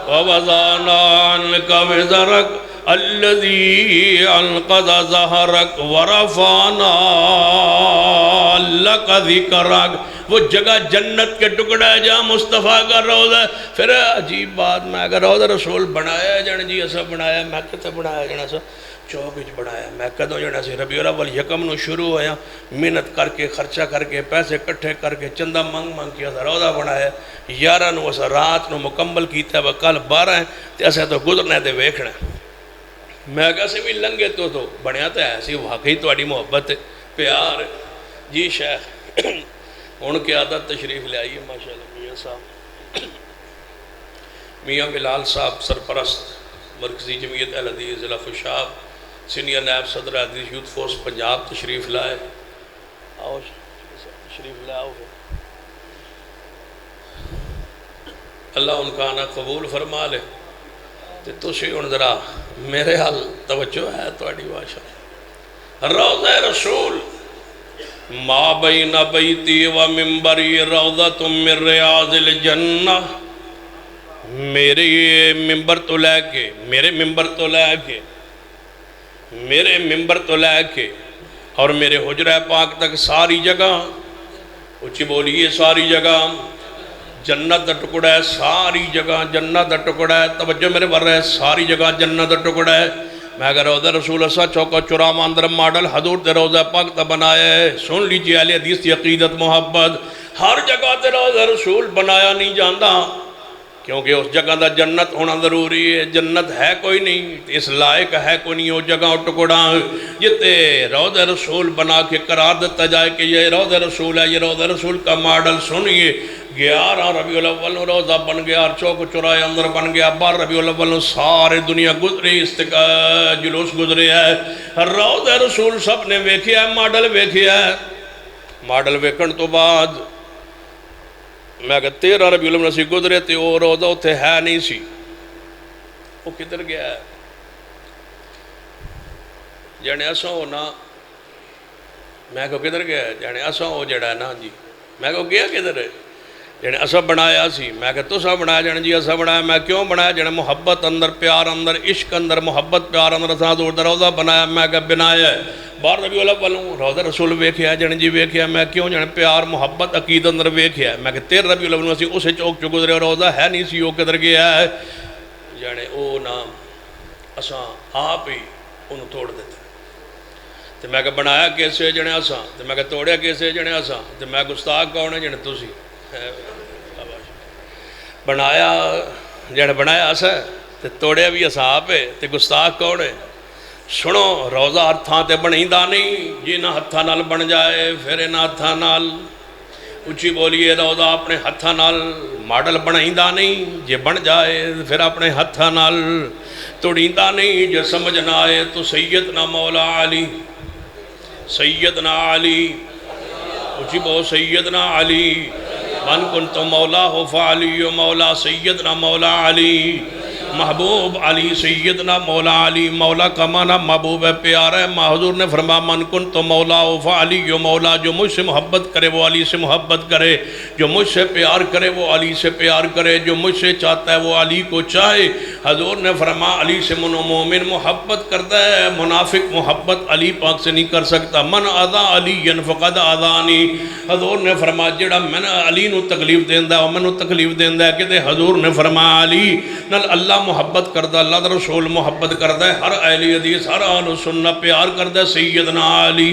ووضعنا عنک وزرک الذي انقذ ظهرك ورفعنا لك ذكرك وہ جگہ جنت کے ٹکڑا ہے جہاں مصطفیٰ کا روضہ ہے پھر عجیب بات میں اگر روضہ رسول بنایا ہے جانے جی ایسا بنایا میں کہتے بنایا جانا سا چوکچ بنایا میں کہتا جانا سی ربیع الاول یکم نو شروع ہویا محنت کر کے خرچہ کر کے پیسے کٹھے کر کے چندہ منگ کیا تھا روضہ بنایا 11 نو اسا رات نو مکمل کیتا ہے کل 12 ہیں تے ایسا تو گزرنے دے ویکھنا میں کہا سے بھی لنگے تو بنیا تو ایسی واقعی توڑی محبت پیار جی شیخ ان کے عادت تشریف لے آئیے ماشاءاللہ میاں صاحب میاں بلال صاحب سرپرست مرکزی جمعیت اہل حدیث ضلع خوشاب سینئر نائب صدر حدیث یوتھ فورس پنجاب تشریف لائے آؤ تشریف لے آؤ اللہ ان کا آنا قبول فرما لے تو ان ذرا میرے حال توجہ ہے توڑی باشا روضہ رسول ما بین بیتی و منبری روضت من ریاض الجنہ میرے ممبر تو لے کے میرے ممبر تو لے کے اور میرے حجرہ پاک تک ساری جگہ اچھی بولیے ساری جگہ جنت دا ٹکڑا ہے، ساری جگہ جنت دا ٹکڑا ہے، توجہ میرے بر ہے، ساری جگہ جنت دا ٹکڑا ہے۔ میں اگر روضہ رسول اللہ چوکا چورا ماندر ماڈل حضور دے روضہ پاک دا بنایا ہے، سن لیجئے اہل حدیث کی عقیدت محبت، ہر جگہ تے روضہ رسول بنایا نہیں جاندہ، کیونکہ اس جگہ دا جنت ہونا ضروری ہے۔ جنت ہے کوئی نہیں، اس لائق ہے کوئی نہیں، وہ جگہ ٹکڑا جتے روضہ رسول بنا کے قرار دیتا جائے کہ یہ روضہ رسول ہے، یہ روضہ رسول کا ماڈل۔ سنیے 11 ربیع الاول روضہ بن گیا، چوک چورائے اندر بن گیا، 12 ربیع الاول سارے دنیا گزری، جلوس گزرے ہے، روضہ رسول سب نے ویکھیا ہے، ماڈل ویکھیا ہے۔ ماڈل ویکھن تو بعد میں کہ 13 ربیع الاول سی گزرے تے وہ روضہ اتھے ہے نہیں سی، وہ کدھر گیا ہے؟ جانے ایسا ہونا، میں کہ کدھر گیا ہے؟ جانے ایسا ہو جڑا ہے نا جی، میں کہ گیا کدھر ہے؟ جانے ایسا بنایا سی، میں کہ تو سا بنایا جانے جی ایسا بنایا، میں کیوں بنایا؟ جانے محبت اندر، پیار اندر، عشق اندر، محبت پیار اندر سا دور در روضہ بنایا، میں کہ بنایا ہے 12 ربیع الاول روضہ رسول ویکھیا جانے جی ویکھیا، میں کیوں؟ جانے پیار محبت عقید اندر ویکھیا، میں کہ 13 ربیع الاول سی اسے چوک چو گزرے روضہ ہے نہیں سی، وہ کدھر گیا ہے؟ جانے او نام اساں آپ ہی انہوں توڑ دیتے، تو میں کہ بنایا کیسے جانے اساں، تو میں کہ توڑیا کیسے جانے اساں، تو میں گستاخ کون ہے جانے تسی بنایا جانے بنایا اسا تے توڑیا بھی اساں آپ ہے، تے گستاخ کون ہے؟ سنو روضہ ہتھاں تے بنیندہ نہیں، جی نہ ہتھاں نال بن جائے پھر نہ ہتھاں نال، اچھی بولیے روضہ اپنے ہتھاں نال ماڈل بنیندہ نہیں، جے بن جائے پھر اپنے ہتھاں نال توڑیندہ نہیں، جو سمجھ نہ آئے تو سیدنا مولا علی، سیدنا علی، اچھی بہو سیدنا علی، من کنتم مولا ہو فعلی و مولا سیدنا مولا علی، محبوب علی سیدنا مولا علی، مولا کا معنی محبوب ہے، پیارا ہے۔ حضور نے فرمایا من کنتم مولا ہو فعلی و مولا، جو مجھ سے محبت کرے وہ علی سے محبت کرے، جو مجھ سے پیار کرے وہ علی سے پیار کرے، جو مجھ سے چاہتا ہے وہ علی کو چاہے۔ حضور نے فرمایا علی سے مومن محبت کرتا ہے، منافق محبت علی پاک سے نہیں کر سکتا۔ من اذا علی فقد اذانی، حضور نے فرمایا جڑا میں علی نو تکلیف دیندہ ہے اور میں نو تکلیف دیندہ ہے، کہ حضور نے فرمایا علی نال اللہ محبت کردہ، اللہ دا رسول محبت کردہ ہے، ہر اہل حدیث ہر اہل سنہ پیار کردہ سیدنا علی،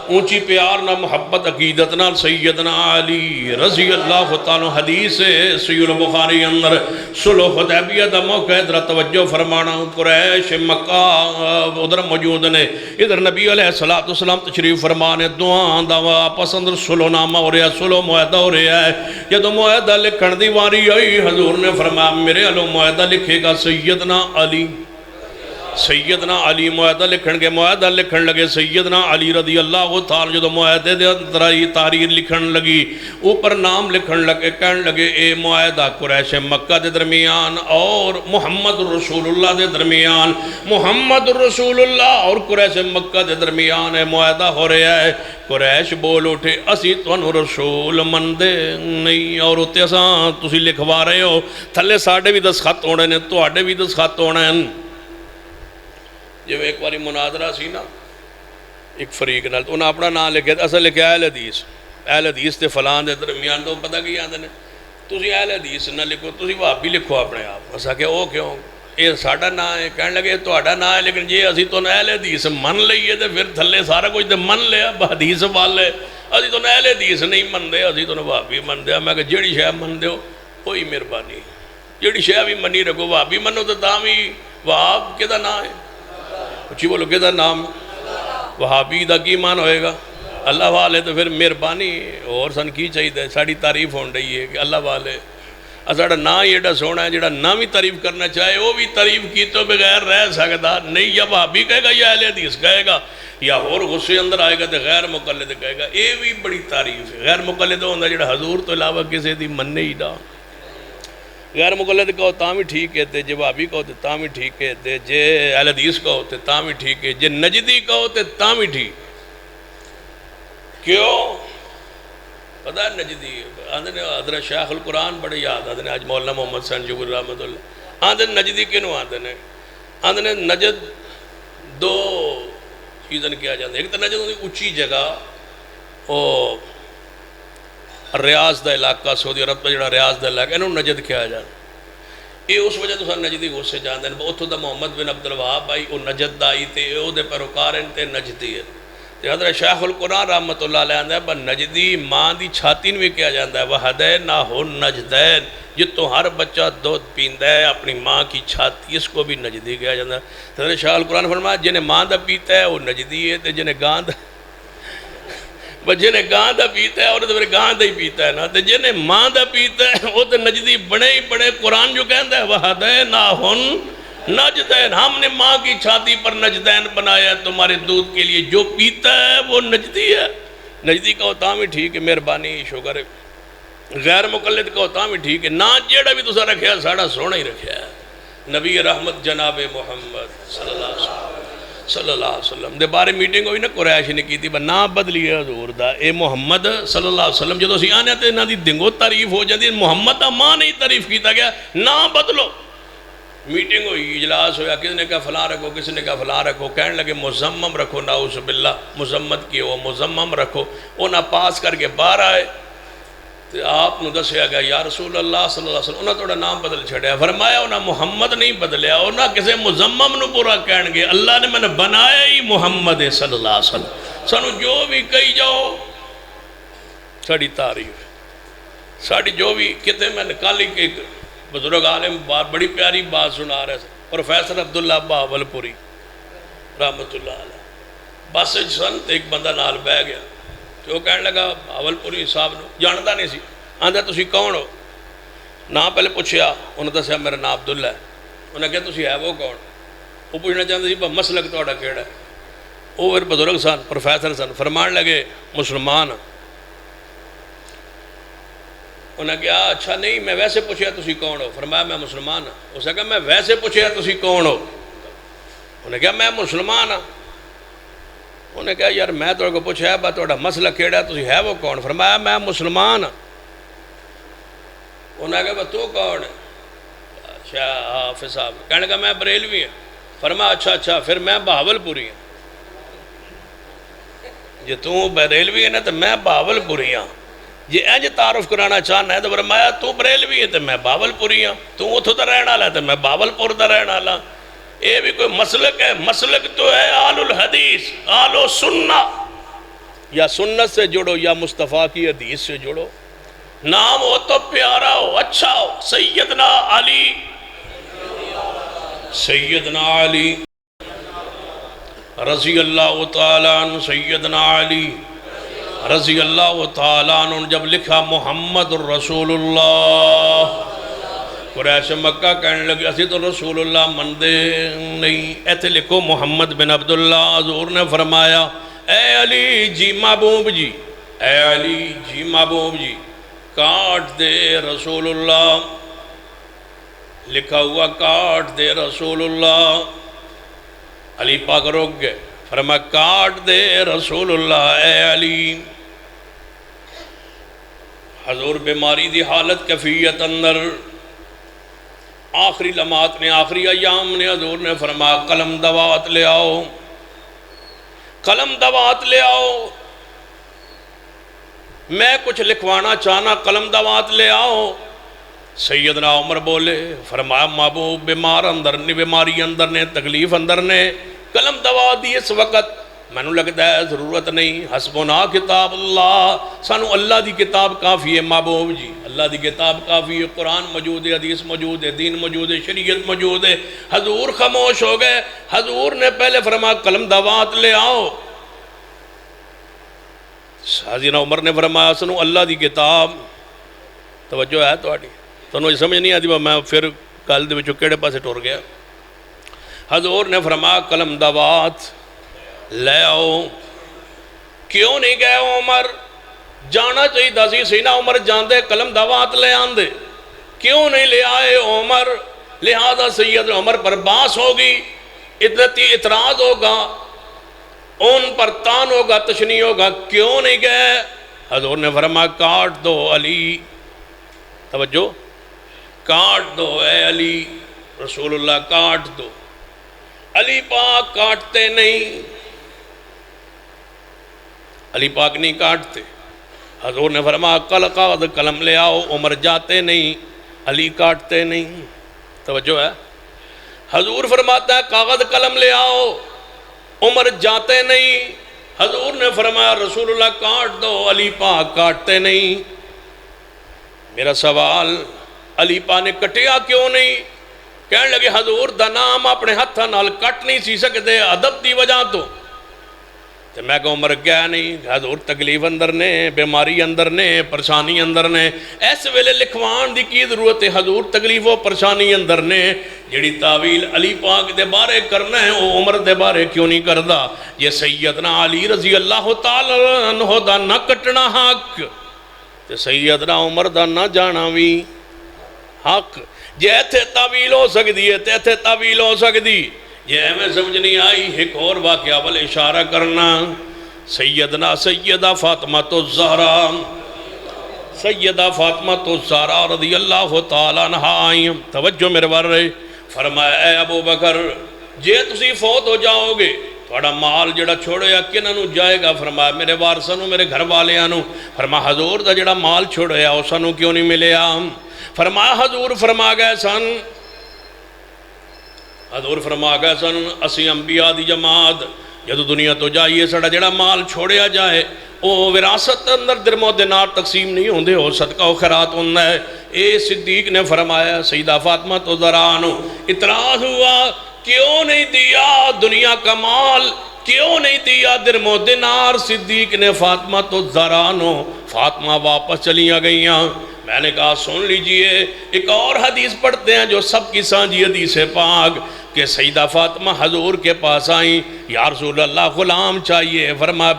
اونچی پیار نہ محبت عقیدت نہ سیدنا علی رضی اللہ تعالیٰ۔ حدیث صحیح البخاری اندر صلح حدیبیہ دا موقع ادھر توجہ فرمانا، قریش مکہ ادھر موجود نے، ادھر نبی علیہ السلام تشریف فرمانے، دعا دا آپس اندر صلح نامہ ہو رہا ہے، صلح معاہدہ ہو رہا ہے۔ جدو معاہدہ لکھن دی واری آئی، حضور نے فرمایا میرے علو معاہدہ لکھے گا سیدنا علی، سیدنا علی معاہدہ لکھن لگے، سیدنا علی رضی اللہ تعالیٰ جدو معاہدے دے اندر آئی تحریر لکھن لگی، اوپر نام لکھن لگے، کہن لگے اے معاہدہ قریش مکہ دے درمیان اور محمد رسول اللہ دے درمیان، محمد رسول اللہ اور قریش مکہ دے درمیان ہے معاہدہ ہو رہا ہے۔ قریش بول اٹھے اسی تونوں رسول مندے نہیں، اور اتے اساں تسی لکھوا رہے ہو، تھلے ساڑھے بھی دستخط ہونے نے، تو آڑھے بھی دستخط ہونے ہیں۔ جو ایک باری مناظرہ سی نا ایک فریق نال، تو انہاں اپنا نام لکھے، اصل لکھے اہل حدیث تے فلان دے درمیان، تو پتہ کی آندے نے تسی اہل حدیث نہ لکھو، تسی وہابی لکھو اپنے آپ۔ اسا کہ او کیوں؟ یہ ساڑھا نام ہے، کہنے لگے تہاڈا نام ہے، لیکن جی اسی تو اہل حدیث من لئیے تے پھر تھلے سارا کچھ تے من لیا حدیث والے، اسی تو اہل حدیث نہیں من دے، اسی تو وہابی من دے۔ میں کہ جیڑی شے من دیو وہی مہربانی، جیڑی شے بھی منی رکھو، وہابی منو تے تاں وی وہاب کدا نام ہے، اچھی بولو کہ دا نام وہابی دا کی مان ہوئے گا؟ اللہ والے تو پھر مہربانی اور سن کی چاہیے، ساڑی تعریف ہون رہی ہے کہ اللہ والے ساڑا نام ہی ایڈا سونا ہے، جڑا نام ہی تعریف کرنا چاہے وہ بھی تعریف کی تو بغیر رہ سکتا نہیں، یا وہابی کہے گا یا اہل حدیث کہے گا، یا اور غصے اندر آئے گا تو غیر مقلد کہے گا، یہ بھی بڑی تعریف ہے۔ غیر مقلد ہوندہ جڑا حضور تو علاوہ کسی دی مننے ہی نہ، غیر مقلد کہو تاں بھی ٹھیک کہتے، جے وہابی کہو تے تاں بھی ٹھیک کہتے، جے اہل حدیث کہو تے تاں بھی ٹھیک ہے، جے نجدی کہو تے تاں بھی ٹھیک۔ کیوں؟ پتہ ہے نجدی آندھے نے حضرت شیخ القرآن بڑے یاد آندھے نے آج مولانا محمد سنجوبر رحمت اللہ آندھے نجدی کنو آندھے نے نجد دو چیزیں کیا جاندے ایک تو نجد ہوندی اچھی جگہ او ریاض دا علاقہ سعودی عرب دا جڑا ریاض دا علاقہ انہوں نجد کیا جاندے یہ اس وجہ تو سا نجدی گھوس سے جاندے ہیں اتھو دا محمد بن عبدالوہاب بھائی او نجد دا آئی تے او دے پروکارن تے نجدی ہے تے حضرت شیخ القرآن رحمت اللہ علیہ آندھا ہے با نجدی ماں دی چھاتین بھی کیا جاندہ ہے وَحَدَيْ نَا ہُن نَجْدَيْن جتوں ہر بچہ دودھ پیندہ ہے اپنی ماں کی چھاتی اس کو بھی نجدی کیا جاندہ ہے حضرت شیخ القرآن فرمایا جنہیں ماں دا پیتا ہے وہ نجدی ہے تے جنہیں گاندہ جنہیں گاں دا پیتا ہے اور تو پھر گاں دا ہی پیتا ہے نا تے جنہیں ماں دا پیتا ہے وہ تو نجدی بڑے ہی بڑے قرآن جو کہتا ہے وَحَدَيْ نَا ہُن نجدین ہم نے ماں کی چھاتی پر نجدین بنایا ہے تمہارے دودھ کے لیے جو پیتا ہے وہ نجدی ہے نجدی کا ہوتا بھی ٹھیک ہے مہربانی شکر ہے غیر مقلد کا ہوتا بھی ٹھیک ہے نا جیڑا بھی تسا رکھیا ساڑا سونا ہی رکھیا ہے نبی رحمت جناب محمد صلی اللہ علیہ وسلم دے بارے میٹنگ ہوئی نا قریش نے کی تھی نا بدلی ہے حضور دا اے محمد صلی اللہ علیہ وسلم جدو سی آنے تے نا دی دنگو تعریف ہو جاتی محمد دا ماں نہیں تعریف کیتا گیا نا بدلو میٹنگ ہوئی اجلاس ہویا کس نے کہا فلاں رکھو کس نے کہا فلاں رکھو کہنے لگے مزمم رکھو نعوذ باللہ مزمت کی ہو مزمم رکھو انہاں پاس کر کے باہر آئے تو آپ نے دسیا گیا یا رسول اللہ صلی اللہ علیہ وسلم انہاں توڑا نام بدل چھڑیا فرمایا انہاں محمد نہیں بدلیا انہاں کسے مزمم نو پورا کہن گے اللہ نے میں نے بنایا ہی محمد صلی اللہ علیہ وسلم سانو جو بھی کہی جاؤ ساڑی تعریف ساڑی جو بھی کہتے میں نے کل ایک بزرگ عالم بڑی پیاری بات سنا رہے ہیں پروفیسر عبداللہ باول پوری رحمت اللہ علیہ بس سن ایک بندہ نال بہ گیا تو وہ کہنے لگا باول پوری صاحب نے جانتا نہیں سی آندھا تسی کون ہو نام پہلے پوچھیا انہوں نے دسیا میرا نام عبداللہ ہے انہوں نے کہا تسی ہے وہ کون وہ پوچھنا چاہتے سی مسلک توڑا کیڑا ہے وہ پھر بزرگ سن پروفیسر سن فرمان لگے مسلمان انہوں نے کہا اچھا نہیں میں ویسے پوچھیا تسی کون ہو فرمایا میں مسلمان ہوں اس نے کہا میں ویسے پوچھیا تسی کون ہو انہوں نے کہا میں مسلمان ہوں انہوں نے کہا یار میں تو پوچھا ہے توڑا مسئلہ کیڑا تسی ہے وہ کون فرمایا میں مسلمان ہوں انہوں نے کہا تو کون ہے اچھا حافظ صاحب کہنے کہا میں بریلوی ہوں فرمایا اچھا پھر میں بہاول پوری ہوں جی تو بریلوی ہے نا تو میں بہاول پوری ہوں یہ اینج تعارف کرانا چاہنا ہے تو فرمایا تو بریلوی ہے تو میں باول پوری ہوں تو اتھو دا رہنا ہے تو میں باول پور دا رہنا ہے یہ بھی کوئی مسلک ہے مسلک تو ہے آل الحدیث آل و سنہ یا سنت سے جڑو یا مصطفیٰ کی حدیث سے جڑو نام ہو تو پیارا ہو اچھا ہو سیدنا علی رضی اللہ تعالیٰ عنہ سیدنا علی رضی اللہ تعالیٰ عنہ جب لکھا محمد الرسول اللہ قریش مکہ کہنے لگے اسی تو رسول اللہ مندے نہیں ایتھے لکھو محمد بن عبداللہ حضور نے فرمایا اے علی جی محبوب جی اے علی جی محبوب جی کاٹ دے رسول اللہ لکھا ہوا کاٹ دے رسول اللہ علی پاک روک گئے فرمایا کاٹ دے رسول اللہ اے علی حضور بیماری دی حالت کیفیت اندر آخری لمحات نے آخری ایام نے حضور نے فرمایا قلم دوات لے آؤ قلم دوات لے آؤ میں کچھ لکھوانا چاہنا قلم دوات لے آؤ سیدنا عمر بولے فرمایا محبوب بیمار اندر نے بیماری اندر نے تکلیف اندر نے قلم دوات دی اس وقت میں نے لگتا ہے ضرورت نہیں حسبنا کتاب اللہ سانو اللہ دی کتاب کافی ہے محبوب جی اللہ دی کتاب کافی ہے قرآن موجود ہے حدیث موجود ہے دین موجود ہے شریعت موجود ہے حضور خاموش ہو گئے حضور نے پہلے فرمایا قلم دوات لے آؤ سیدنا عمر نے فرمایا سانو اللہ دی کتاب توجہ ہے تو یہ سمجھ نہیں آتی میں پھر کل دے وچوں کیڑے پاسے ٹر گیا حضور نے فرمایا قلم دوات لے آؤ کیوں نہیں گئے عمر جانا چاہیے داسی سینا عمر جاندے قلم دوات لے آندے کیوں نہیں لے آئے عمر لہذا سید عمر پر باس ہوگی اعتراض ہوگا ان پر تان ہوگا تشنی ہوگا کیوں نہیں گئے حضور نے فرمایا کاٹ دو علی، توجہ، کاٹ دو اے علی، رسول اللہ کاٹ دو۔ علی پاک کاٹتے نہیں، علی پاک نہیں کاٹتے۔ حضور نے فرمایا کاغذ قلم لے آؤ، عمر جاتے نہیں، علی کاٹتے نہیں۔ توجہ ہے، حضور فرماتا ہے کاغذ قلم لے آؤ، عمر جاتے نہیں۔ حضور نے فرمایا رسول اللہ کاٹ دو، علی پاک کاٹتے نہیں۔ میرا سوال، علی پاک نے کٹیا کیوں نہیں؟ کہنے لگے حضور دا نام اپنے ہاتھ نال کٹ نہیں سی سکتے ادب دی وجہ تو میں کہ عمر کیا نہیں، حضور تکلیف اندر نے، بیماری اندر نے، پریشانی اندر نے، اس ویلے لکھوان دی کی ضرورت ہے؟ حضور تکلیف و پریشانی اندر نے، جڑی تعویل علی پاک دے بارے کرنا ہے وہ عمر دے بارے کیوں نہیں کردا؟ یہ سیدنا علی رضی اللہ تعالی عنہ دا نہ کٹنا حق تے سیدنا عمر دا نہ جانا بھی حق۔ جے ایتھے تعویل ہو سکتی ہے تے ایتھے تعویل ہو سکتی، یہ ہمیں سمجھ نہیں آئی۔ ایک اور واقعہ والے اشارہ کرنا، سیدہ فاطمہ الزہرا، سیدہ فاطمہ الزہرا رضی اللہ تعالیٰ عنہ آئیں، توجہ میرے بار رہے، فرمایا اے ابو بکر جے تسی فوت ہو جاؤ گے تھوڑا مال جڑا چھوڑیا کنہاں نوں جائے گا؟ فرمایا میرے وارثاں نوں، میرے گھر والیاں نوں۔ فرمایا حضور دا جڑا مال چھوڑیا اس نوں کیوں نہیں ملیا؟ فرمایا حضور فرما گئے سن، حضور فرما گئے سن اسی انبیاء دی جماعت جدو دنیا تو جائیے سڑا جڑا مال چھوڑیا جائے او وراثت اندر درم و دینار تقسیم نہیں ہوندے، ہو صدقہ و خیرات ہوندہ ہے۔ اے صدیق نے فرمایا سیدہ فاطمہ تو ذرانو اعتراض ہوا کیوں نہیں دیا دنیا کا مال، کیوں نہیں دیا درم و دینار؟ صدیق نے فاطمہ تو ذرانو، فاطمہ واپس چلیاں گئیاں۔ میں نے کہا سن لیجئے ایک اور حدیث پڑھتے ہیں جو سب کی سانجی حدیث پاک کہ سیدہ فاطمہ حضور کے پاس آئیں، یا رسول اللہ غلام چاہیے۔ فرمایا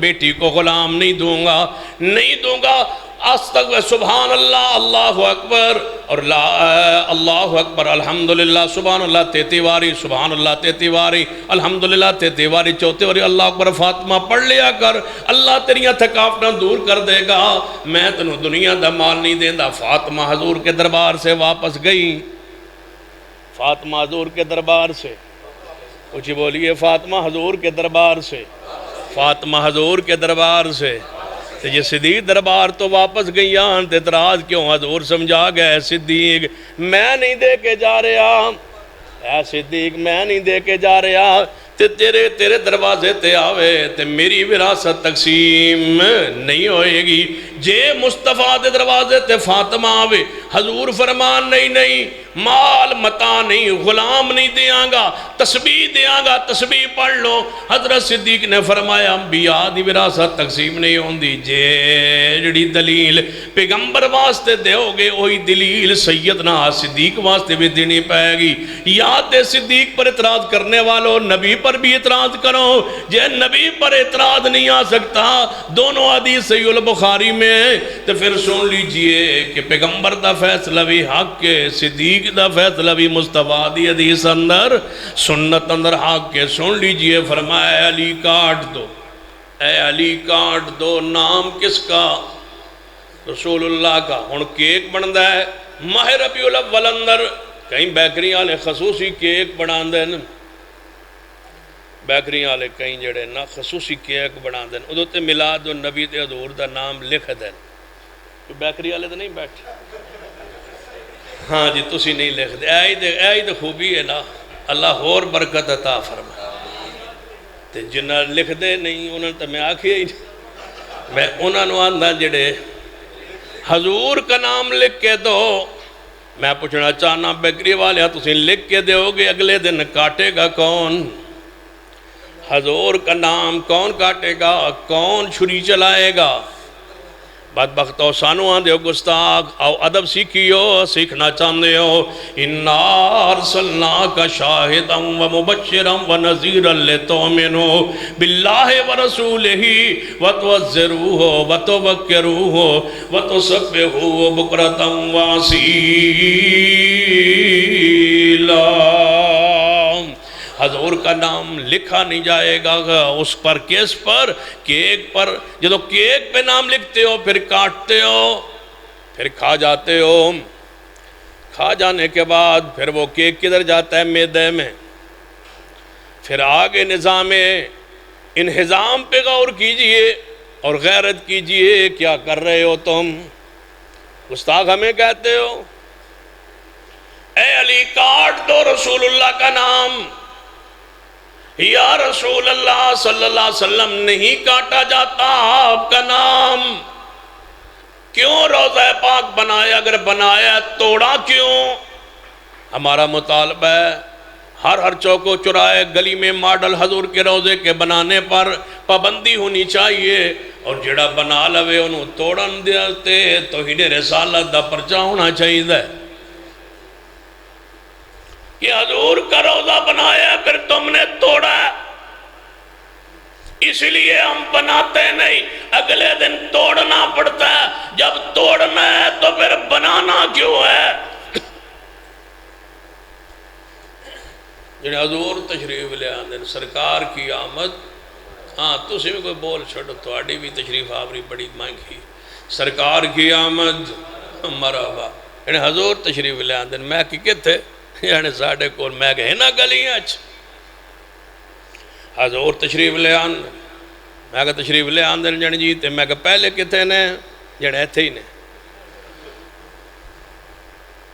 بیٹی کو غلام نہیں دوں گا، نہیں دوں گا۔ استغفر سبحان اللہ، اللہ اکبر، اور اللہ اکبر الحمدللہ، سبحان اللہ 33 باری، سبحان اللہ 33 باری، الحمدللہ 33 باری، 34 باری اللہ اکبر فاطمہ پڑھ لیا کر، اللہ تیریاں تھکاوٹاں دور کر دے گا، میں تنوں دنیا دا مال نہیں دیندا۔ فاطمہ حضور کے دربار سے واپس گئی، فاطمہ حضور کے دربار سے، کچھ بولیے، فاطمہ حضور کے دربار سے، فاطمہ حضور کے دربار سے۔ تو یہ صدیق دربار تو واپس گئیاں، اعتراض کیوں؟ حضور سمجھا گئے صدیق میں نہیں دے کے جا رہا، اے صدیق میں نہیں دے کے جا رہا، تیرے دروازے تے آوے تے میری وراثت تقسیم نہیں ہوئے گی۔ جے مصطفیٰ دے دروازے تے فاطمہ آوے، حضور فرمان نہیں مال متا نہیں، غلام نہیں دیاں گا، تسبیح دیاں گا، تسبیح پڑھ لو۔ حضرت صدیق نے فرمایا انبیاء دی وراثت تقسیم نہیں ہوندی، جیڑی دلیل پیغمبر واسطے دے ہوگے وہی دلیل سیدنا صدیق واسطے بھی دینی پائے گی۔ یاد ہے صدیق پر اعتراض کرنے والوں نبی پر بھی اعتراض کرو، جے نبی پر اعتراض نہیں آ سکتا، دونوں حدیث صحیح البخاری میں تو پھر سن لیجئے کہ پیغمبر دا فیصلہ بھی حق کے، صدیق دا فیصلہ بھی مصطفیٰ دی حدیث اندر سنت اندر حق کے۔ سن لیجئے فرمایا اے علی کاٹ دو، اے علی کاٹ دو، نام کس کا؟ رسول اللہ کا۔ ہن کیک بندہ ہے ماہ ربیع الاول اندر، کہیں بیکری والے خصوصی کیک بنا دین، بیکری والے کہیں جڑے نا خصوصی کیک بنا دین، ادھو تے میلاد النبی تے حضور دا نام لکھ دین۔ بیکری والے تو نہیں بیٹھے؟ ہاں جی تسی نہیں لکھ دے، ایہی تو خوبی ہے نا، اللہ اور برکت عطا فرمائے۔ تے جنہ لکھ دے نہیں انہوں نے تو میں آکھیا ہی نہیں، میں انہوں نے آندھا جڑے حضور کا نام لکھ کے دو۔ میں پوچھنا چاہنا بیکری والے تسی لکھ کے دو گے، اگلے دن کاٹے گا کون؟ حضور کا نام کون کاٹے گا؟ کون چھری چلائے گا؟ بدبختو سانو آندے ہو گستاخ، او ادب سیکھیو، سیکھنا چاندے ہو۔ اِنَّا أَرْسَلْنَاكَ شَاهِدًا وَمُبَشِّرًا وَنَذِيرًا لِتُؤْمِنُوا بِاللَّهِ وَرَسُولِهِ وَتُعَزِّرُوهُ وَتُوَقِّرُوهُ وَتُسَبِّحُوهُ بُكْرَةً وَأَصِيلًا۔ حضور کا نام لکھا نہیں جائے گا اس پر، کس پر؟ کیک پر۔ جب کیک پہ نام لکھتے ہو پھر کاٹتے ہو، پھر کھا جاتے ہو، کھا جانے کے بعد پھر وہ کیک کدھر جاتا ہے؟ معدے میں۔ پھر آگے نظام انہضام پہ غور کیجئے اور غیرت کیجئے، کیا کر رہے ہو تم؟ گستاخ ہمیں کہتے ہو؟ اے علی کاٹ دو رسول اللہ کا نام۔ یا رسول اللہ صلی اللہ علیہ وسلم نہیں کاٹا جاتا آپ کا نام، کیوں روضہ پاک بنایا؟ اگر بنایا توڑا کیوں؟ ہمارا مطالبہ ہے ہر چوک و چرائے گلی میں ماڈل حضور کے روضے کے بنانے پر پابندی ہونی چاہیے، اور جڑا بنا لوے انہوں توڑن دیتے توحید رسالت دا پرچہ ہونا چاہیے کہ حضور کا روضہ بنایا پھر تم نے توڑا، اس لیے ہم بناتے نہیں، اگلے دن توڑنا پڑتا ہے۔ جب توڑنا ہے تو پھر بنانا کیوں ہے؟ جنہیں حضور تشریف لے آندے سرکار کی آمد، ہاں تسی بھی کوئی بول چھڑو، تواڈی بھی تشریف آوری بڑی مہنگی، سرکار کی آمد مرحبا۔ یعنی حضور تشریف لے آندے میں کی تھے، یعنی ساڑھے کول میں کہ ہنا گلیاں اچھ حضور تشریف لے آندے، میں کہ تشریف لے آندے جنہیں جیتے، میں کہ پہلے کتے نے جنہیں ایتھے ہی نے،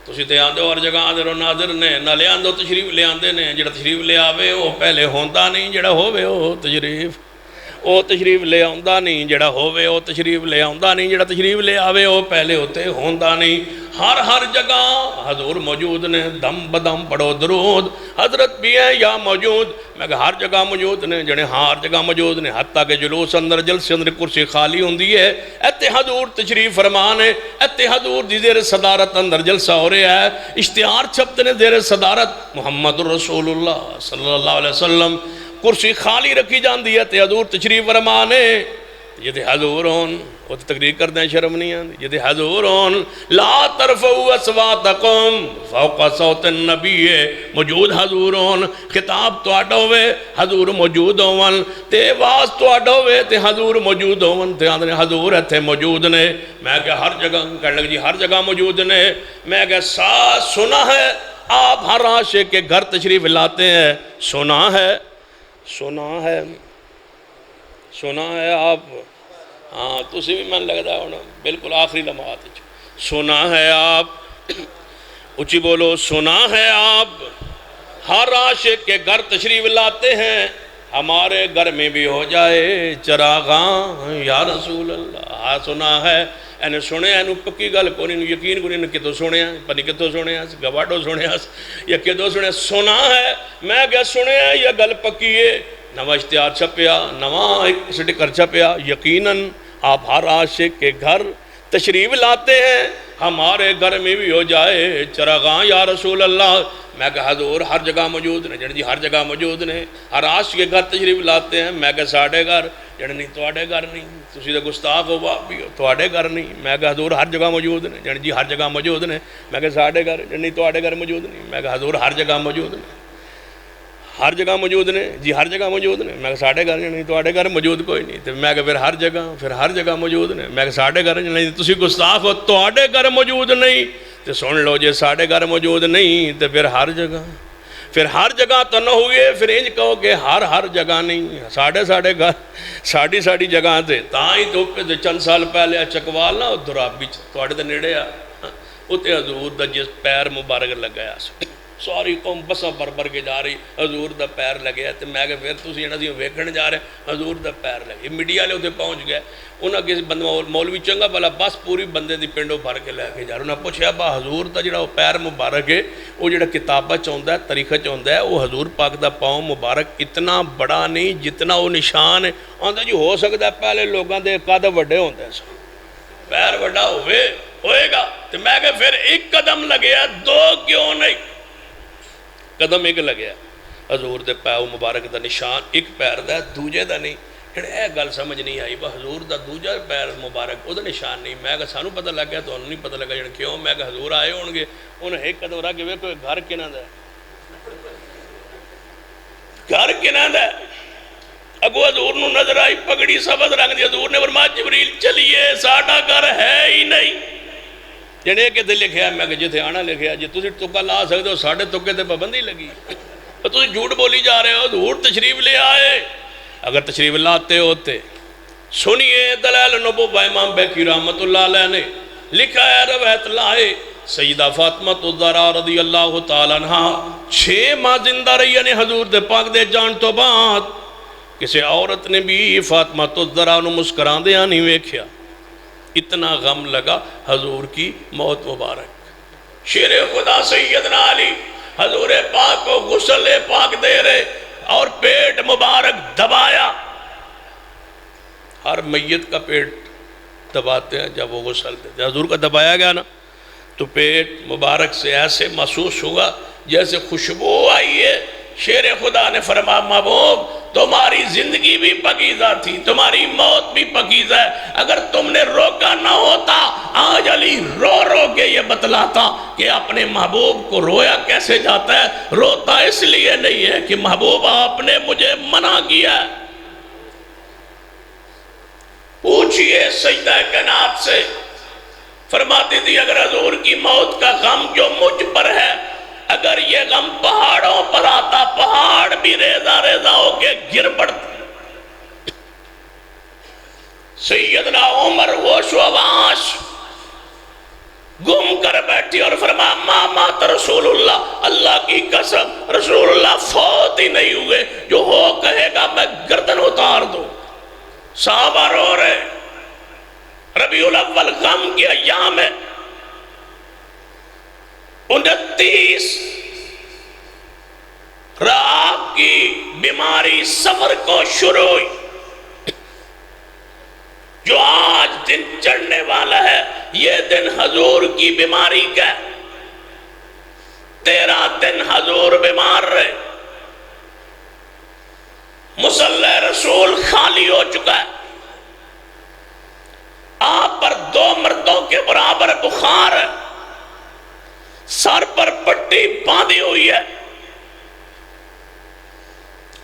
تسی تے آندے اور جگہ آندے رو ناظر نے نہ لے آندے تشریف لے آندے نے، جڑا تشریف لے آوے وہ پہلے ہوندہ نہیں، جڑا ہووے وہ تشریف لے آندہ نہیں، جڑا ہووے وہ تشریف لے آندہ نہیں، جڑا تشریف لے آوے وہ پہلے ہوتے ہوندہ نہیں۔ ہر جگہ حضور موجود نے، دم بدم پڑھو درود، حضرت بھی ہیں یا موجود، میں کہ ہر جگہ موجود نے، جڑے ہر جگہ موجود نے، حتیٰ کہ جلوس اندر جلسے اندر کرسی خالی ہوندی ہے، ایتے حضور تشریف فرمان ہے، ایتے حضور دی زیر صدارت اندر جلسہ ہو رہا ہے، اشتہار چھپتے نے زیر صدارت محمد رسول اللہ صلی اللہ علیہ وسلم، کرسی خالی رکھی جان دی ہے تے حضور تشریف فرمان ہے، یہ تے حضور ہون، وہ تو تقریر کر دیں شرم نہیں آن، یہ تے حضور ہون، لا ترفعوا اصواتکم فوق صوت النبی، موجود حضور ہون، خطاب تو اڈوے حضور موجود ہون، تے واز تو اڈوے تے حضور موجود ہون، تے آندھنے حضور ایتھے موجود نے، میں کہ ہر جگہ کہنے لگا جی ہر جگہ موجود نے، میں کہ سنا ہے آپ ہر عاشق کے گھر تشریف لاتے ہیں، سنا ہے آپ، ہاں تسی بھی من لگتا ہونا بالکل آخری لمحات، سنا ہے آپ، اچھی بولو، سنا ہے آپ ہر عاشق کے گھر تشریف لاتے ہیں، ہمارے گھر میں بھی ہو جائے چراغاں یا رسول اللہ۔ ہاں سنا ہے، اینو سنے اینو پکی گل کو نہیں، یقین کو نہیں، کتوں سنے ہیں پنی کتوں سنے ہیں گواڈو سنے ہیں یا کتوں سنے ہیں، سنا ہے، میں کیا سنے ہیں یہ گل پکی ہے، نواں اشتہار چھپیا، نواں سٹکر چھپیا، یقیناً آپ ہر عاشق کے گھر تشریف لاتے ہیں، ہمارے گھر میں بھی ہو جائے چراغاں یا رسول اللہ۔ میں کہ حضور ہر جگہ موجود نے، جنہیں جی ہر جگہ موجود نے، ہر عاشق کے گھر تشریف لاتے ہیں، میں کہ ساڑھے گھر، جنہیں نہیں توڑے گھر نہیں، تسی تو گستاخ ہو باپ بھی ہو، توڑے گھر نہیں، میں کہ حضور ہر جگہ موجود نے، جنہیں جی ہر جگہ موجود نے، میں کہ ساڑھے گھر، جنہیں نہیں توڑے گھر موجود نہیں، میں کہ حضور ہر جگہ موجود نے، ہر جگہ موجود نے، جی ہر جگہ موجود نے، میں کہ ساڑھے گھر نہیں، توڑے گھر موجود کوئی نہیں، تو میں کہ پھر ہر جگہ موجود نے، میں کہ ساڑھے گھر نہیں، تسی گستاخ ہو، توڑے گھر موجود نہیں، تو سن لو جے ساڑھے گھر موجود نہیں تو پھر ہر جگہ تو نہ ہوئے، پھر انج کہو کہ ہر جگہ نہیں، ساڑھے گھر ساڑھی جگہ تھے، تاں تو چند سال پہلے چکوال نہ درابی توڑے دے نیڑے اتے حضور دا جس پیر مبارک لگایا ساری قوم بسا بر کے جا رہی، حضور دا پیر لگیا، تو میں کہ پھر تسی انہاں دی ویکھن جا رہے حضور دا پیر لگے، میڈیا لے اتنے پہنچ گئے، انہاں کسی بندہ مولوی چنگا بلا بس پوری بندے دی پنڈوں بھر کے لے کے جا رہے، انہاں پوچھا با حضور دا جڑا پیر مبارک ہے وہ جڑا کتابہ چاہتا ہے تاریخ چاہتا ہے وہ حضور پاک دا پاؤں مبارک اتنا بڑا نہیں جتنا وہ نشان ہے، آندا جی ہو سکتا ہے پہلے لوگاں دے قد وڈے ہوندے سن، پیر وڈا ہوئے گا، تو میں کہ پھر ایک قدم لگیا دو کیوں نہیں، قدم ایک لگیا، حضور دے پاؤں مبارک دا نشان ایک پیر دا دوجے دا نہیں، پھر اے گل سمجھ نہیں آئی با حضور دا دوجہ پیر مبارک او دا نشان نہیں، میں کہ سانو پتہ لگ گیا تو انہوں نہیں پتہ لگا جن کیوں، میں کہ حضور آئے ہونگے انہوں ایک قدم رہا کہ وہ کوئی گھر کنا دا گھر کنہ دا اگو حضور نو نظر آئی پگڑی سبز رنگ دی حضور نے فرمایا جبریل چلیے ساڑھا گھر ہے ہی نہیں جنے کہ دل لکھیا میں کہ جتے آنا لکھیا جی تسی تکا لا سکتے ہو ساڑھے تکے تے پابندی لگی تسی جھوٹ بولی جا رہے ہو حضور تشریف لے آئے اگر تشریف لاتے ہوتے سنیے دلائل نبوہ امام بیکی رحمت اللہ علیہ نے لکھا ہے روایت لائے سیدہ فاطمہ الزہرا رضی اللہ تعالیٰ عنہ 6 ماہ زندہ رہی یعنی حضور دے پاک دے جان تو بعد کسی عورت نے بھی فاطمہ الزہرا نو مسکران دیا نہیں ویکھیا اتنا غم لگا حضور کی موت مبارک شیر خدا سیدنا علی حضور پاک کو غسل پاک دے رہے اور پیٹ مبارک دبایا ہر میت کا پیٹ دباتے ہیں جب وہ غسل دیتے حضور کا دبایا گیا نا تو پیٹ مبارک سے ایسے محسوس ہوگا جیسے خوشبو آئی ہے شیر خدا نے فرمایا محبوب تمہاری زندگی بھی پاکیزہ تھی تمہاری موت بھی پاکیزہ ہے اگر تم نے روکا نہ ہوتا آج علی رو رو کے یہ بتلاتا کہ اپنے محبوب کو رویا کیسے جاتا ہے روتا اس لیے نہیں ہے کہ محبوب آپ نے مجھے منع کیا ہے پوچھئے سجدہ کائنات سے فرماتی تھی اگر حضور کی موت کا غم جو مجھ پر ہے اگر یہ غم پہاڑوں پر آتا پہاڑ بھی ریزہ ریزہ ہو کے گر پڑتے سیدنا عمر ہوش و حواس گم کر بیٹھی اور فرمایا ما مات رسول اللہ اللہ کی قسم رسول اللہ فوت ہی نہیں ہوئے جو ہو کہے گا میں گردن اتار دوں صحابہ رو رہے ربیع الاول غم کی ایام ہے 29 رات کی بیماری سفر کو شروع ہوئی جو آج دن چڑھنے والا ہے یہ دن حضور کی بیماری کا 13 دن حضور بیمار رہے مصلی رسول خالی ہو چکا ہے آپ پر 2 مردوں کے برابر بخار ہے سر پر پٹی باندھی ہوئی ہے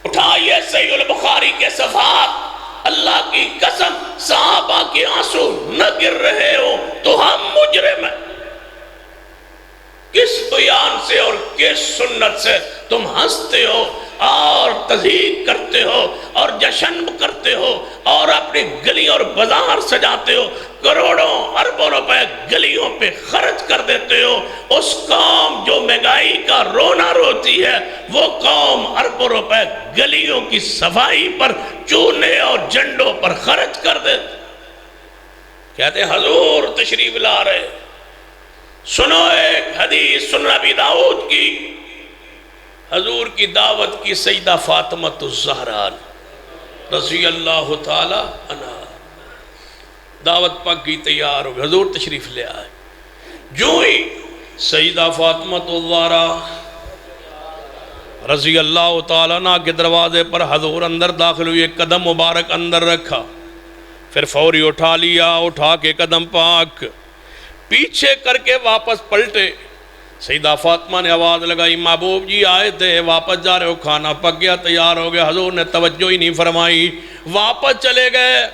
اٹھائیے صحیح البخاری کے صفحات اللہ کی قسم صحابہ کے آنسو نہ گر رہے ہو تو ہم مجرم ہیں کس بیان سے اور کس سنت سے تم ہنستے ہو اور تضحیق کرتے ہو اور جشن کرتے ہو اور اپنی گلیوں اور بازار سجاتے ہو کروڑوں اربوں روپے گلیوں پہ خرچ کر دیتے ہو اس قوم جو مہنگائی کا رونا روتی ہے وہ قوم اربوں روپے گلیوں کی صفائی پر چونے اور جنڈوں پر خرچ کر دیتے کہتے ہیں حضور تشریف لا رہے سنو ایک حدیث سن نبی داؤد کی حضور کی دعوت کی سیدہ فاطمہ الزہرا رضی اللہ تعالی عنہا دعوت پاک کی تیار ہو حضور تشریف لے آئے جو ہی سیدہ فاطمہ الزہرا رضی اللہ تعالی عنہ کے دروازے پر حضور اندر داخل ہوئی ایک قدم مبارک اندر رکھا پھر فوری اٹھا لیا اٹھا کے قدم پاک پیچھے کر کے واپس پلٹے سیدہ فاطمہ نے آواز لگائی محبوب جی آئے تھے واپس جا رہے ہو کھانا پک گیا تیار ہو گیا حضور نے توجہ ہی نہیں فرمائی واپس چلے گئے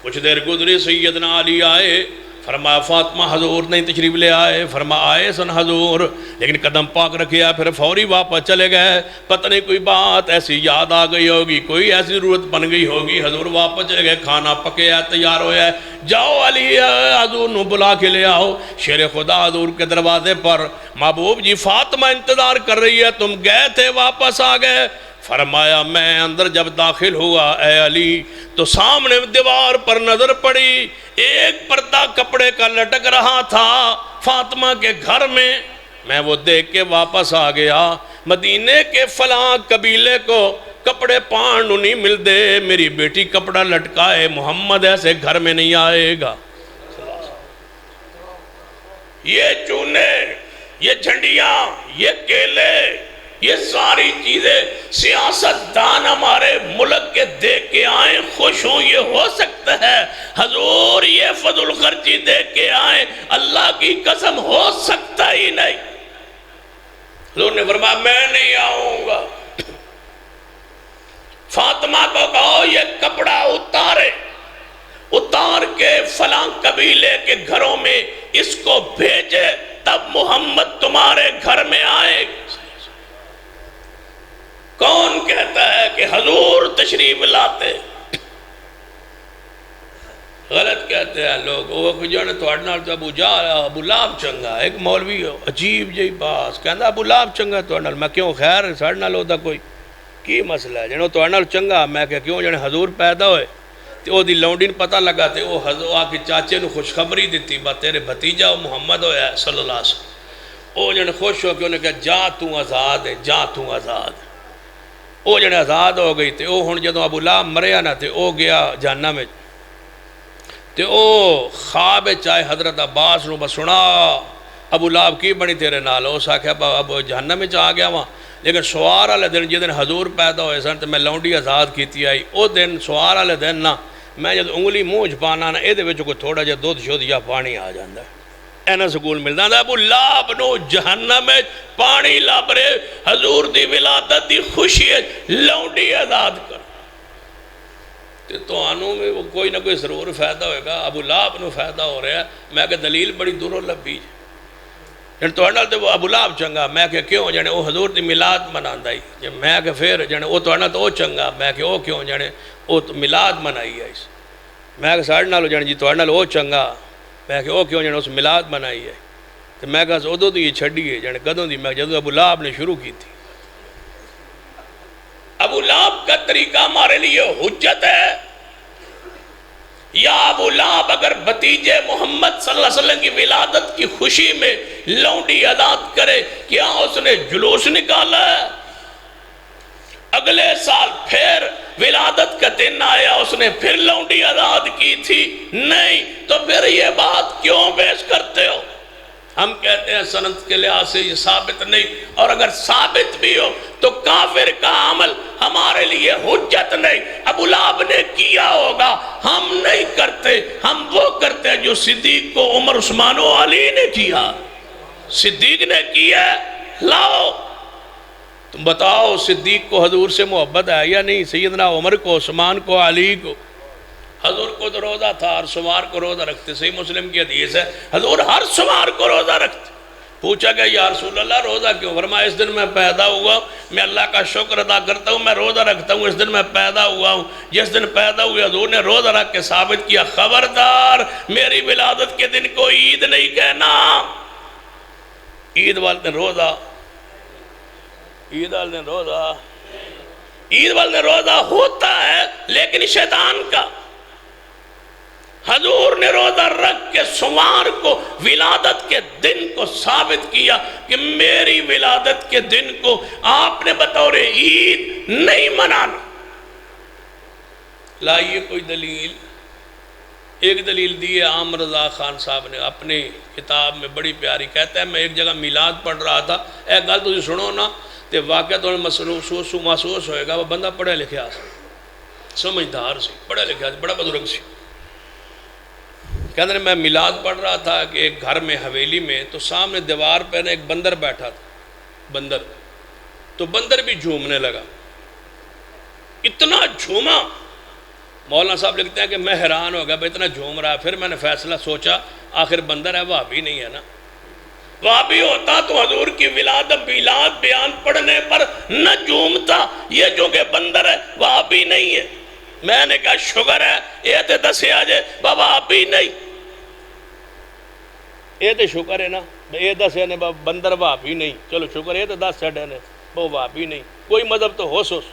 کچھ دیر گزری سیدنا علی آئے فرمایا فاطمہ حضور نہیں تشریف لے آئے فرمایا آئے سن حضور لیکن قدم پاک رکھیا پھر فوری واپس چلے گئے پتہ نہیں کوئی بات ایسی یاد آ گئی ہوگی کوئی ایسی ضرورت بن گئی ہوگی حضور واپس چلے گئے کھانا پکیا تیار ہویا ہے جاؤ علی حضور نو بلا کے لے آؤ شیر خدا حضور کے دروازے پر محبوب جی فاطمہ انتظار کر رہی ہے تم گئے تھے واپس آ گئے فرمایا میں اندر جب داخل ہوا اے علی تو سامنے دیوار پر نظر پڑی ایک پردہ کپڑے کا لٹک رہا تھا فاطمہ کے گھر میں وہ دیکھ کے واپس آ گیا مدینے کے فلاں قبیلے کو کپڑے پانڈ نہیں مل دے میری بیٹی کپڑا لٹکائے محمد ایسے گھر میں نہیں آئے گا یہ چونے یہ جھنڈیاں یہ کیلے یہ ساری چیزیں سیاست دان ہمارے ملک کے دیکھ کے آئیں خوش ہوں یہ ہو سکتا ہے حضور یہ فضل خرچی دیکھ کے آئیں اللہ کی قسم ہو سکتا ہی نہیں حضور نے فرمایا میں نہیں آؤں گا فاطمہ کو کہو یہ کپڑا اتار کے فلاں قبیلے کے گھروں میں اس کو بھیجے، تب محمد تمہارے گھر میں آئے۔ کون کہتا ہے کہ حضور تشریف لاتے؟ غلط کہتے ہیں لوگ۔ وہ جانے توڑ نال تو ابو لہب چنگا، ایک مولوی عجیب جی باس کہندا ابو لہب چنگا توڑ نال۔ میں کیوں خیر ساڑھ نال ہوتا کوئی کی مسئلہ ہے جنہوں توڑ نال چنگا؟ میں کہ کیوں جانے حضور پیدا ہوئے تو وہ دی لونڈی نے پتہ لگا تے وہ حضور آ کے چاچے نے خوشخبری دیتی با تیرے بھتیجا محمد ہویا ہے صلی اللہ علیہ وسلم۔ وہ جانے خوش ہو کے انہیں کہا جا تو آزاد ہے، جا تو آزاد ہے۔ وہ جانے آزاد ہو گئی تے وہ ہن جدوں ابو لہب مریا نہ تے وہ گیا جہنم میں تے او خواب چاہے حضرت عباس نو بس سنا ابو لہب کی بنی تیرے نال؟ اس آکھیا اب جہنم میں آ گیا وہاں، لیکن سوار والے دن جس دن حضور پیدا ہوئے سن تو میں لونڈی آزاد کیتی آئی۔ او دن سوار والے دن نہ میں جب انگلی منہ چ پانا نا یہ کوئی تھوڑا جہا دودھ شدھ یا پانی آ جاتا ہے، اینا سکول ملتا ہے۔ ابو لہب نو جہنم میں پانی لب رہے حضور دی ولادت دی خوشی ہے، لونڈی آزاد کر تو آنوں میں وہ کوئی نہ کوئی ضرور فائدہ ہوئے گا۔ ابو لہب نو فائدہ ہو رہا ہے، میں کہ دلیل بڑی دوروں لبی جن تو انال تو وہ ابو لہب چنگا، میں کہ کیوں جانے وہ حضور دی میلاد مناندا ہی، میں کہ پھر جانے وہ تو انال تو وہ چنگا، میں کہ وہ کیوں جانے وہ تو میلاد منائی ہے اس، میں کہ ساڑھ نالو جانے جی تو انال وہ چنگا، میں کہ وہ کیوں جانے اس میلاد منائی ہے، تو میں کہ ادو تو یہ چھڑی ہے جانے قدوں دی، میں جدو ابو لہب نے شروع کی تھی۔ ابو لہب کا طریقہ ہمارے لیے حجت ہے۔ یا ابو لہب اگر بھتیجے محمد صلی اللہ علیہ وسلم کی ولادت کی خوشی میں لونڈی آزاد کرے، کیا اس نے جلوس نکالا ہے؟ اگلے سال پھر ولادت کا دن آیا اس نے پھر لونڈی آزاد کی تھی؟ نہیں، تو پھر یہ بات کیوں پیش کرتے ہو؟ ہم کہتے ہیں سند کے لحاظ سے یہ ثابت نہیں، اور اگر ثابت بھی ہو تو کافر کا عمل ہمارے لیے حجت نہیں۔ ابو لہب نے کیا ہوگا، ہم نہیں کرتے، ہم وہ کرتے جو صدیق کو عمر عثمان و علی نے کیا۔ صدیق نے کیا، لاؤ تم بتاؤ صدیق کو حضور سے محبت ہے یا نہیں؟ سیدنا عمر کو، عثمان کو، علی کو۔ حضور کو تو روزہ تھا، ہر سوار کو روزہ رکھتے، صحیح مسلم کی حدیث ہے، حضور ہر سوار کو روزہ رکھتے۔ پوچھا کہ یا رسول اللہ روزہ کیوں؟ فرمایا اس دن میں پیدا ہوا ہوں، میں اللہ کا شکر ادا کرتا ہوں، میں روزہ رکھتا ہوں، اس دن میں پیدا ہوا ہوں۔ جس دن پیدا ہوئے حضور نے روزہ رکھ کے ثابت کیا، خبردار میری ولادت کے دن کو عید نہیں کہنا۔ عید والے دن روزہ، عید والے دن روزہ، عید والے دن روزہ ہوتا ہے لیکن شیطان کا۔ حضور نے روزہ رکھ کے سوار کو ولادت کے دن کو ثابت کیا کہ میری ولادت کے دن کو آپ نے بطور عید نہیں منانا۔ لائیے کوئی دلیل۔ ایک دلیل دی ہے عام رضا خان صاحب نے اپنی کتاب میں، بڑی پیاری، کہتا ہے میں ایک جگہ میلاد پڑھ رہا تھا، ایک گل تجھے سنو نا تے واقعہ تو محسوس ہوئے گا، وہ بندہ پڑھے لکھیا سمجھدار سی، پڑھے لکھیا بڑا بزرگ سی۔ کہتے ہیں میں میلاد پڑھ رہا تھا کہ ایک گھر میں حویلی میں، تو سامنے دیوار پہ ایک بندر بیٹھا تھا، بندر، تو بندر بھی جھومنے لگا، اتنا جھوما، مولانا صاحب لکھتے ہیں کہ میں حیران ہو گیا بھائی اتنا جھوم رہا ہے۔ پھر میں نے فیصلہ سوچا آخر بندر ہے، وہابی نہیں ہے نا، وہابی ہوتا تو حضور کی ولادت میلاد بیان پڑھنے پر نہ جھومتا، یہ جو کہ بندر ہے وہابی نہیں ہے۔ میں نے کہا شکر ہے یہ تے دسے آجے بابا وہابی نہیں، یہ تے شکر ہے نا، یہ دسے نے بندر وہابی نہیں، چلو شکر ہے یہ تے دس سڑے نے وہ وہابی نہیں، کوئی مذہب تو ہو سوس۔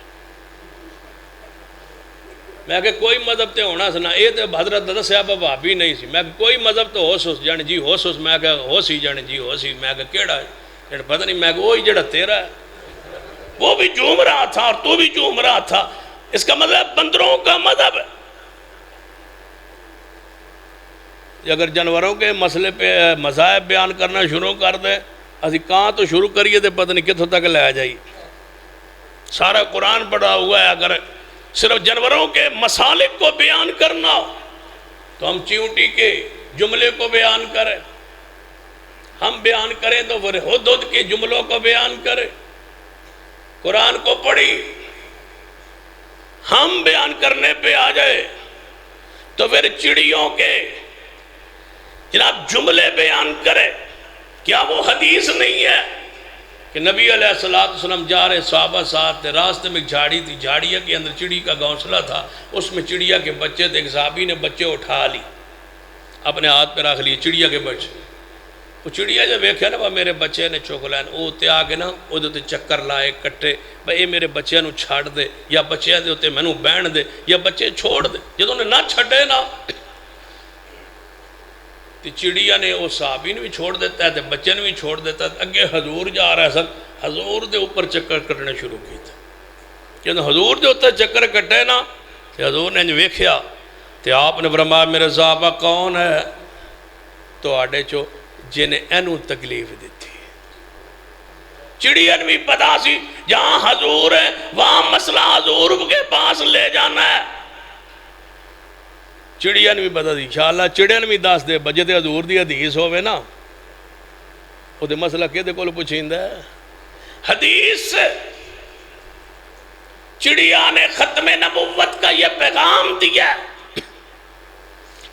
میں کہ کوئی مذہب تے ہونا سنا، یہ تے حضرت دسیا وہابی نہیں سی، میں کہ کوئی مذہب تو ہو سوس جان جی ہو سوس، میں کہ ہو سی جان جی ہو سی، میں کہ کیڑا ہے پتہ نہیں، میں کہ وہی جڑا تیرا ہے، وہ بھی جھوم رہا تھا اور تو بھی جھوم رہا تھا، اس کا مطلب بندروں کا مذہب ہے۔ اگر جانوروں کے مسئلے پہ مذاہب بیان کرنا شروع کر دے، اسی کہاں تو شروع کریے تو پتہ نہیں کتوں تک لے آ جائیے۔ سارا قرآن پڑھا ہوا ہے، اگر صرف جانوروں کے مسالک کو بیان کرنا ہو تو ہم چیونٹی کے جملے کو بیان کریں، ہم بیان کریں تو پھر حدود کے جملوں کو بیان کریں۔ قرآن کو پڑھی، ہم بیان کرنے پہ آ جائے تو پھر چڑیوں کے جناب جملے بیان کرے. کیا وہ حدیث نہیں ہے کہ نبی علیہ السلام جا رہے صحابہ ساتھ تھے، راستے میں ایک جھاڑی تھی، جھاڑیہ کے اندر چڑی کا گھونسلہ تھا، اس میں چڑیا کے بچے تھے. ایک صحابی نے بچے اٹھا لی، اپنے ہاتھ پہ رکھ لیے، چڑیا کے بچے. وہ چڑیا جب ویکھیا نا میرے بچے نے چک لین، وہ تے آ کے نا وہ تے چکر لائے کٹے، بھائی اے میرے بچے نو چھڑ دے، یا بچے دے تے مینوں بہن دے، یا بچے چھوڑ دے. جدوں نے نہ چھڈے نا تے چڑیا نے وہ صحابی نے بھی چھوڑ دیتا ہے تے بچے نے بھی چھوڑ دیتا ہے. اگے حضور جا رہا سن، حضور دے اوپر چکر کٹنے شروع کیتے. جدوں حضور دے اوپر چکر کٹے نا تے حضور نے ویکھیا تے آپ نے فرمایا میرے صحابہ کون ہے تواڈے چو جنہیں اینوں تکلیف دیتی. چڑیا نے بھی پتا سی جہاں حضور ہے وہاں مسئلہ حضور کے پاس لے جانا ہے. چڑیا نے بھی پتا دی انشاءاللہ چڑیا نے بھی دس دے بجے تے حضور دی حدیث ہوئے نا وہ دے مسئلہ کہ دے کول پوچھیندا ہے. حدیث چڑیا نے ختم نبوت کا یہ پیغام دیا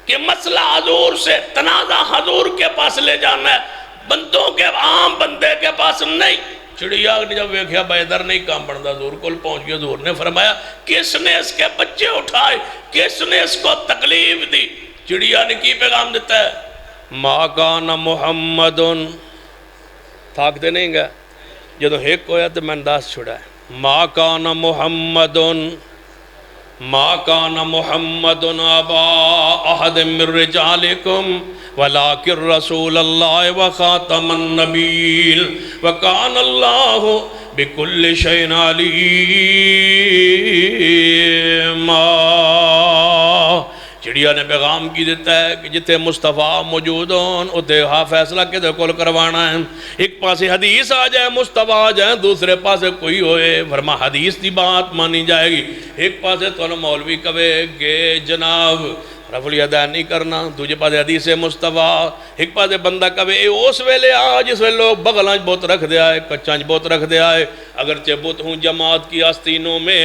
کہ مسئلہ حضور سے تنازع حضور کے پاس لے جانا ہے، بندوں کے عام بندے کے پاس نہیں. چڑیا نے جب ویکھیا بھائی ادھر نہیں کام بنتا، حضور کو پہنچ گیا. حضور نے فرمایا کس نے اس کے بچے اٹھائے، کس نے اس کو تکلیف دی؟ چڑیا نے کی پیغام دیتا ہے؟ ما کان محمد. تھاکتے نہیں گا جدو ایک ہویا تو میں انداز چھڑا ہے. ما کان محمد ما کان محمد ابا احد من رجالکم ولکن رسول اللہ وخاتم النبیین وکان اللہ بکل شیء علیما. چڑیا نے پیغام کی دیتا ہے کہ جتے مصطفیٰ موجود ہون اتے ہاں فیصلہ کے دے کول کروانا ہے. ایک پاسے حدیث آ جائے مصطفیٰ آ جائے، دوسرے پاسے کوئی ہوئے فرما حدیث دی بات مانی جائے گی. ایک پاسے تو مولوی کہے کہ جناب رفع الیدین نہیں کرنا، دوجے پاسے حدیث مصطفیٰ. ایک پاسے بندہ کہے اے اس ویلے آ جس ویلے لوگ بغلانچ بہت رکھ دے آئے، کچانچ بہت رکھ دے آئے. اگرچہ بت ہوں جماعت کی آستینوں میں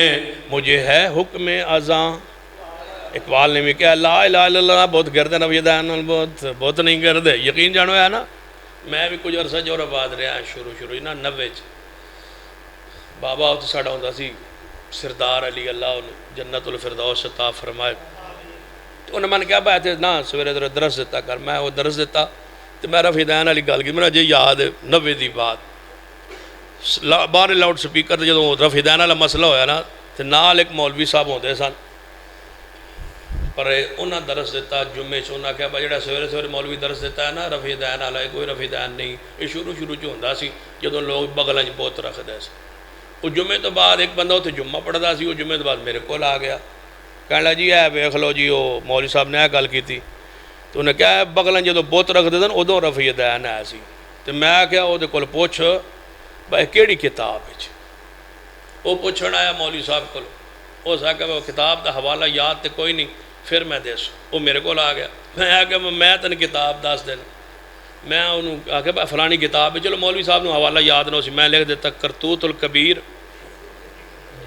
مجھے ہے حکم اذاں. اقبال نے بھی کہا لا الہ الا اللہ بہت گردے نبی دین بہت نہیں گردے. یقین جانو ہے نا میں بھی کچھ عرصہ جورا بعد رہا ہے شروع نا 90 بابا تو ساڑا ہوتا سی سردار علی اللہ جنت الفردوس عطا فرمائے. تو انہیں میں نے کہا بھائی تھے نا سویرے درس دیتا کر، میں وہ درس دیتا تو میں رفع دین علی گل کی میں نے یاد 90 دی بات باہر لاؤڈ سپیکر جدوں رفع دین والا مسئلہ ہویا نا تو نال ایک مولوی صاحب ہوندے سن پر انہاں درس دیتا جمعے سے. انہاں کہا بھائی جڑا سویرے مولوی درس دیتا ہے نا رفع دین والا کوئی رفع دین نہیں. یہ شروع چ ہوندا سی جدوں لوگ بغلیں بہت رکھدے سی. وہ جمعے تو بعد ایک بندہ اتنے جمعہ پڑھتا سی، وہ جمعے تو بعد میرے کول آ گیا کہنے لگا جی ہے ویکھ لو جی وہ مولوی صاحب نے گل کی تھی. تو انہیں کہا بغلیں جدوں بت رکھدے سن ادوں رفع دین آیا سی. تو میں کہا وہ کول پوچھ بھائی کیڑی کتاب ہے؟ وہ پوچھن آیا مولوی صاحب کو. ہو سکا وہ کتاب دا حوالہ یاد تے کوئی نہیں، پھر میں دس. وہ میرے کو آ گیا، میں آ کہ میں تین کتاب دس دینا. میں انہوں آ کہ فلانی کتاب ہے. چلو مولوی صاحب نے حوالہ یاد نہ ہو سی، میں لکھ دیتا کرتوت الکبیر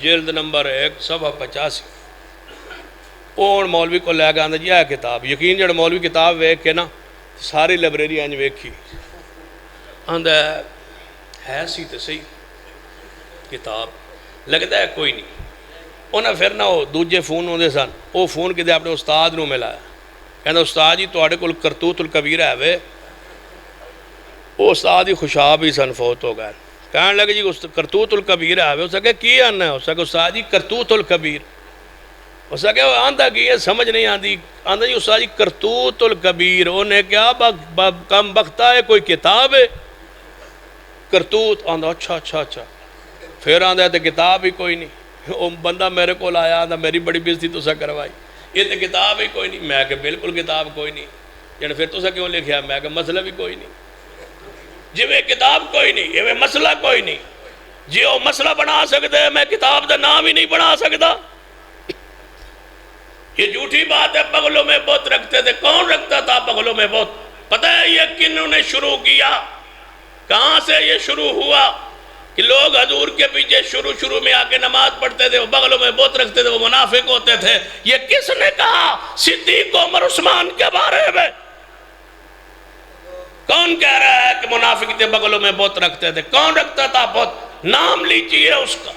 جلد نمبر 1 صفحہ 85. وہ مولوی کو لے کے آدھا جی ہے کتاب. یقین جڑا مولوی کتاب ویکھ کے نا ساری لائبریری انج ویکھی آدھا ہے سی تو صحیح کتاب لگتا ہے کوئی نہیں. انہیں پھر نہ وہ دوجے فون ہوندے سن، وہ فون کدے اپنے استاد نو ملایا کہنا استاد جی تواڈے کول کرتوت الکبیر ہے وے. وہ استاد ہی خوشاب ہی سن فوت ہو گئے. کہنے لگے جی کرتوت الکبیر ہے وے. اس نے کہا کی آنا ہے؟ اس نے کہا استاد جی کرتوت الکبیر. اس نے کہا آندہ کی ہے سمجھ نہیں آندی. آندہ جی استاد جی کرتوت الکبیر. انہیں کیا کم بختہ ہے کوئی کتاب ہے کرتوت؟ آندہ اچھا اچھا اچھا. پھر آندہ ہے تو کتاب ہی کوئی نہیں. وہ بندہ میرے کو آیا آندہ میری بڑی بےزتی تسا کروائی، یہ تو کتاب ہی کوئی نہیں. میں کہ بالکل کتاب کوئی نہیں. جن پھر تسا کیوں لکھیا؟ میں کہ مسئلہ بھی کوئی نہیں. جی میں کتاب کوئی نہیں یہ مسئلہ کوئی نہیں. جی وہ مسئلہ بنا سکتے میں کتاب دا نام ہی نہیں بنا سکتا. یہ جھوٹی بات ہے. بغلوں میں بت رکھتے تھے. کون رکھتا تھا بغلوں میں بت؟ پتہ ہے یہ کنہوں نے شروع کیا؟ کہاں سے یہ شروع ہوا؟ کہ لوگ حضور کے پیچھے شروع میں آ کے نماز پڑھتے تھے، وہ بغلوں میں بت رکھتے تھے، وہ منافق ہوتے تھے. یہ کس نے کہا صدیق عمر عثمان کے بارے میں؟ کون کہہ رہا ہے کہ منافق تھے بغلوں میں بت رکھتے تھے؟ کون رکھتا تھا بت؟ نام لیجئے اس کا.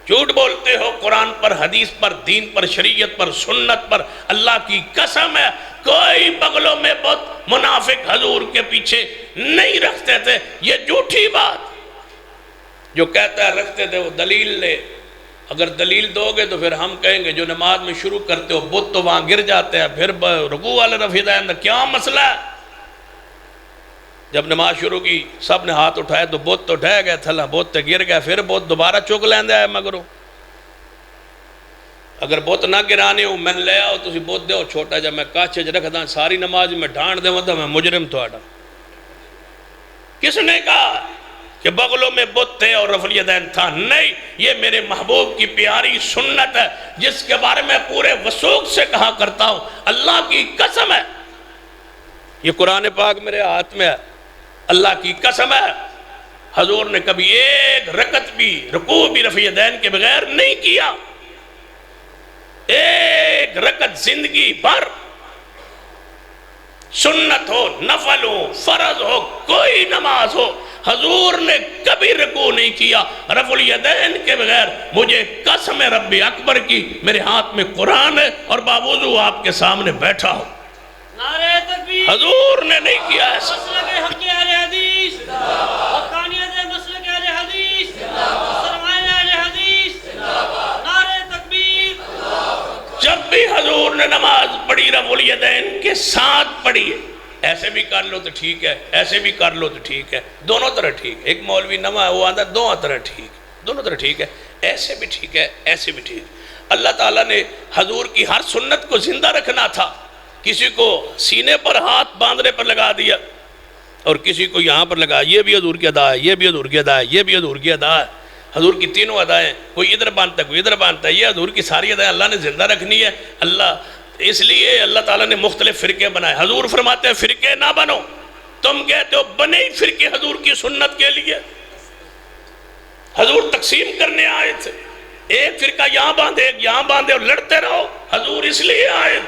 جھوٹ بولتے ہو قرآن پر، حدیث پر، دین پر، شریعت پر، سنت پر. اللہ کی قسم ہے کوئی بغلوں میں بت منافق حضور کے پیچھے نہیں رکھتے تھے. یہ جھوٹی بات. جو کہتا ہے رکھتے تھے وہ دلیل لے. اگر دلیل دو گے تو پھر ہم کہیں گے جو نماز میں شروع کرتے ہو بت تو وہاں گر جاتے ہیں، پھر رکوع والے رفع دین کیا مسئلہ ہے؟ جب نماز شروع کی سب نے ہاتھ اٹھائے تو بت تو ڈھہ گئے تھلا، بت تے گر گئے، پھر بت دوبارہ چک لیندے آئے مگروں. اگر بت نہ گرانے ہوں میں لے آؤ تسی بت دے ہو چھوٹا جب میں کاچے رکھ داں ساری نماز میں ڈھانڈ دے تو میں مجرم تو آڈا. کس نے کہا کہ بغلوں میں بت تھے اور رفع الیدین تھا؟ نہیں، یہ میرے محبوب کی پیاری سنت ہے جس کے بارے میں پورے وثوق سے کہا کرتا ہوں. اللہ کی قسم ہے، یہ قرآن پاک میرے ہاتھ میں ہے، اللہ کی قسم ہے حضور نے کبھی ایک رکعت بھی رکوع بھی رفع الیدین کے بغیر نہیں کیا. ایک رکعت زندگی بھر، سنت ہو، نفل ہو، فرض ہو، کوئی نماز ہو، حضور نے کبھی رکوع نہیں کیا رفع الیدین کے بغیر. مجھے قسم رب اکبر کی، میرے ہاتھ میں قرآن ہے اور باوضو آپ کے سامنے بیٹھا ہوں،
نعرہ تکبیر،
حضور نے نہیں کیا ایسا.
مسلک حق اہل حدیث، حقانیت مسلک اہل حدیث، سرمایہ اہل حدیث، نعرہ تکبیر.
جب بھی حضور نے نماز پڑھی رفع الیدین کے ساتھ پڑھی ہے. ایسے بھی کر لو تو ٹھیک ہے، ایسے بھی کر لو تو ٹھیک ہے، دونوں طرح ٹھیک ہے. ایک مولوی نما ہے وہ آتا ہے دونوں طرح ٹھیک، دونوں طرح ٹھیک ہے، ایسے بھی ٹھیک ہے، ایسے بھی ٹھیک. اللہ تعالیٰ نے حضور کی ہر سنت کو زندہ رکھنا تھا. کسی کو سینے پر ہاتھ باندھنے پر لگا دیا اور کسی کو یہاں پر لگا. یہ بھی حضور کی ادا ہے، یہ بھی حضور کی ادا ہے، یہ بھی حضور کی ادا ہے. حضور کی تینوں ادائیں، کوئی ادھر باندھتا ہے کوئی ادھر باندھتا ہے. یہ حضور کی ساری ادائیں اللہ نے زندہ رکھنی ہے. اس لیے اللہ تعالیٰ نے مختلف فرقے بنائے. حضور فرماتے ہیں فرقے نہ بنو. تم کہتے ہو بنے ہی فرقے حضور کی سنت کے لیے. حضور تقسیم کرنے آئے تھے، ایک فرقہ یہاں باندھے ایک یہاں باندھے اور لڑتے رہو. حضور اس لیے آئے،